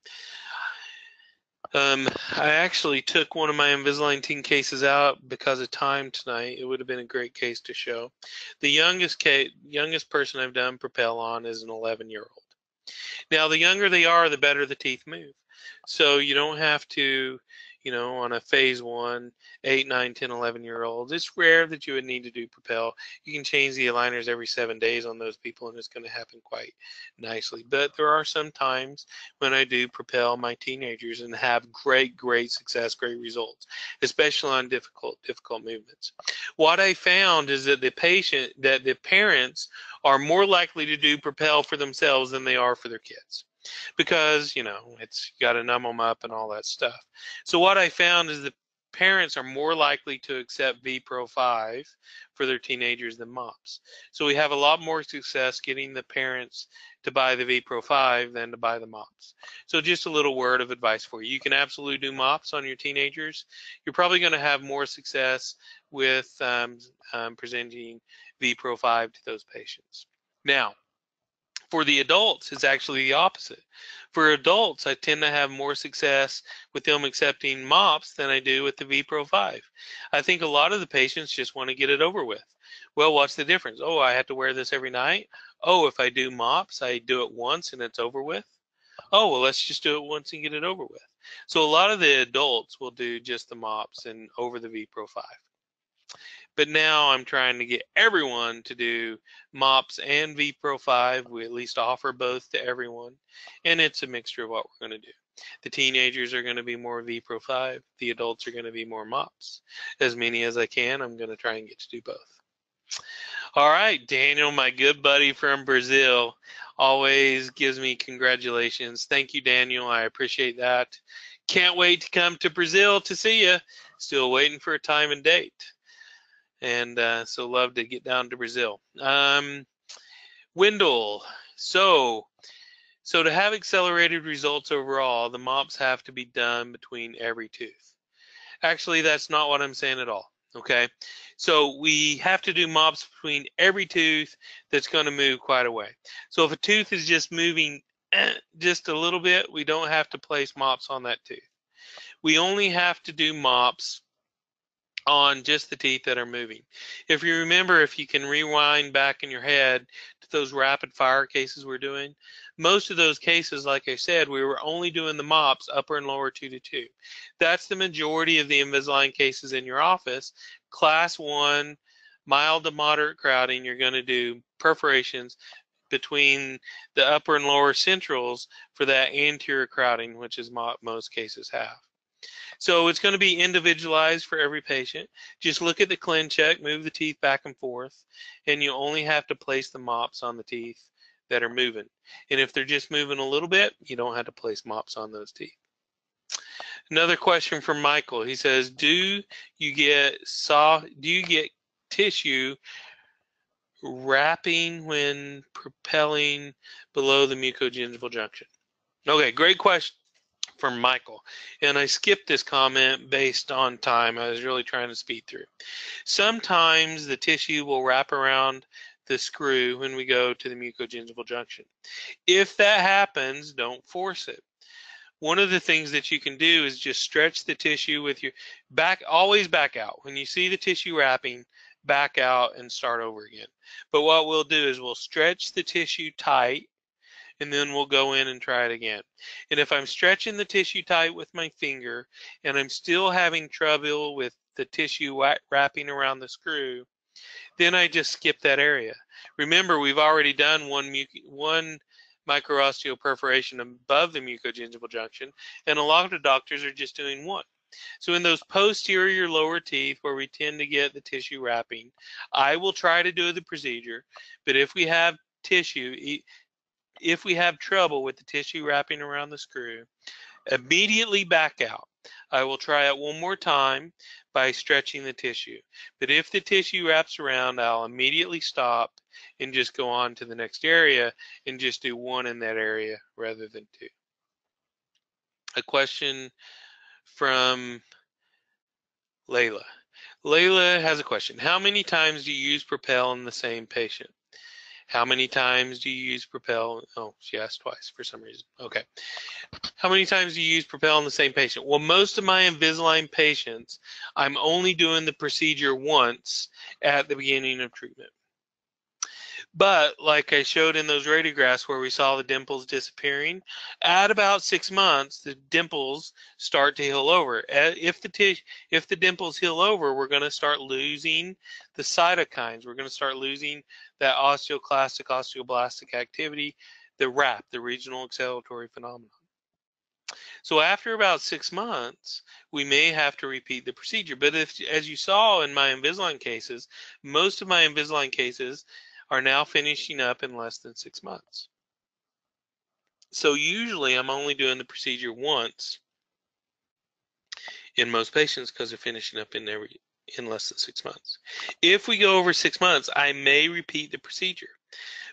Speaker 1: I actually took one of my Invisalign teen cases out because of time tonight. It would have been a great case to show. The youngest person I've done Propel on is an 11-year-old. Now, the younger they are, the better the teeth move. So you don't have to, on a phase 1, 8, 9, 10, 11-year-olds. It's rare that you would need to do Propel. You can change the aligners every 7 days on those people, and it's going to happen quite nicely. But there are some times when I do Propel my teenagers and have great success, great results, especially on difficult movements. What I found is that the parents are more likely to do Propel for themselves than they are for their kids. Because, it's got to numb them up and all that stuff. So what I found is that parents are more likely to accept V-Pro 5 for their teenagers than MOPs. So we have a lot more success getting the parents to buy the V-Pro 5 than to buy the MOPs. So just a little word of advice for you. You can absolutely do MOPs on your teenagers. You're probably going to have more success with presenting V-Pro 5 to those patients. Now, for the adults, it's actually the opposite. For adults, I tend to have more success with them accepting MOPs than I do with the V-Pro 5. I think a lot of the patients just want to get it over with. Well, what's the difference? Oh, I have to wear this every night? Oh, if I do MOPs, I do it once and it's over with? Oh, well, let's just do it once and get it over with. So a lot of the adults will do just the MOPs and over the V-Pro 5. But now I'm trying to get everyone to do MOPs and V-Pro 5. We at least offer both to everyone. And it's a mixture of what we're going to do. The teenagers are going to be more V-Pro 5. The adults are going to be more MOPs. As many as I can, I'm going to try and get to do both. All right, Daniel, my good buddy from Brazil, always gives me congratulations. Thank you, Daniel. I appreciate that. Can't wait to come to Brazil to see you. Still waiting for a time and date. And so love to get down to Brazil. Wendell, so to have accelerated results overall, the MOPs have to be done between every tooth. Actually, that's not what I'm saying at all, okay? So we have to do MOPs between every tooth that's going to move quite a way. So if a tooth is just moving just a little bit, we don't have to place MOPs on that tooth. we only have to do MOPs on just the teeth that are moving. If you remember, if you can rewind back in your head to those rapid fire cases we're doing, most of those cases, like I said, we were only doing the MOPs, upper and lower 2 to 2. That's the majority of the Invisalign cases in your office. Class 1, mild to moderate crowding, you're going to do perforations between the upper and lower centrals for that anterior crowding, which is most cases have. So it's going to be individualized for every patient. Just look at the ClinCheck, move the teeth back and forth, and you only have to place the MOPs on the teeth that are moving. And if they're just moving a little bit, you don't have to place MOPs on those teeth. Another question from Michael. He says, do you get tissue wrapping when propelling below the mucogingival junction? Okay, great question from Michael. And I skipped this comment based on time. I was really trying to speed through. Sometimes the tissue will wrap around the screw when we go to the mucogingival junction. If that happens, don't force it. One of the things that you can do is just stretch the tissue with your back, always back out. When you see the tissue wrapping, back out and start over again. But what we'll do is we'll stretch the tissue tight, and then we'll go in and try it again. And if I'm stretching the tissue tight with my finger and I'm still having trouble with the tissue wrapping around the screw, then I just skip that area. Remember, we've already done one micro-osteoperforation above the mucogingival junction, and a lot of doctors are just doing one. So in those posterior lower teeth where we tend to get the tissue wrapping, I will try to do the procedure, but if we have trouble with the tissue wrapping around the screw, immediately back out. I will try it one more time by stretching the tissue. But if the tissue wraps around, I'll immediately stop and just go on to the next area and just do one in that area rather than two. A question from Layla. Layla has a question. How many times do you use Propel in the same patient? How many times do you use Propel? Oh, she asked twice for some reason. Okay. How many times do you use Propel in the same patient? Well, most of my Invisalign patients, I'm only doing the procedure once at the beginning of treatment. But like I showed in those radiographs where we saw the dimples disappearing, at about 6 months, the dimples start to heal over. If the dimples heal over, we're going to start losing the cytokines. We're going to start losing that osteoclastic, osteoblastic activity, the RAP, the regional acceleratory phenomenon. So after about 6 months, we may have to repeat the procedure. But as you saw in my Invisalign cases, most of my Invisalign cases are now finishing up in less than 6 months. So usually I'm only doing the procedure once in most patients because they're finishing up in less than 6 months. If we go over 6 months, I may repeat the procedure.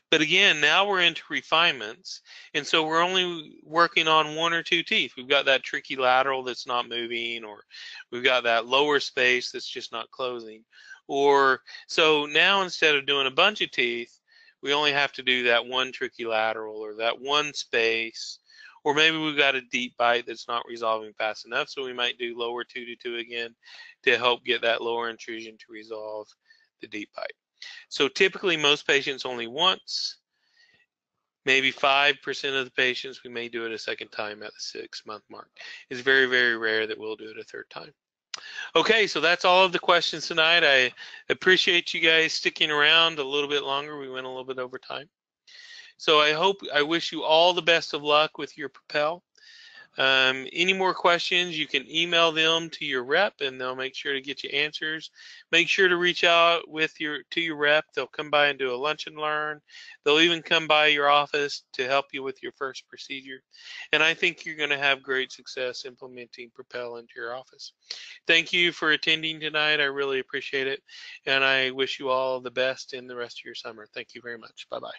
Speaker 1: But again, now we're into refinements, and so we're only working on 1 or 2 teeth. We've got that tricky lateral that's not moving, or we've got that lower space that's just not closing. Or so now instead of doing a bunch of teeth, we only have to do that 1 tricky lateral or that 1 space, or maybe we've got a deep bite that's not resolving fast enough, so we might do lower 2 to 2 again to help get that lower intrusion to resolve the deep bite. So typically most patients only once, maybe 5% of the patients we may do it a second time at the 6-month mark. It's very, very rare that we'll do it a third time. Okay, so that's all of the questions tonight. I appreciate you guys sticking around a little bit longer. We went a little bit over time. So I wish you all the best of luck with your Propel. Any more questions, you can email them to your rep and they'll make sure to get you answers. Make sure to reach out to your rep. They'll come by and do a lunch and learn. They'll even come by your office to help you with your first procedure. And I think you're going to have great success implementing Propel into your office. Thank you for attending tonight. I really appreciate it. And I wish you all the best in the rest of your summer. Thank you very much. Bye-bye.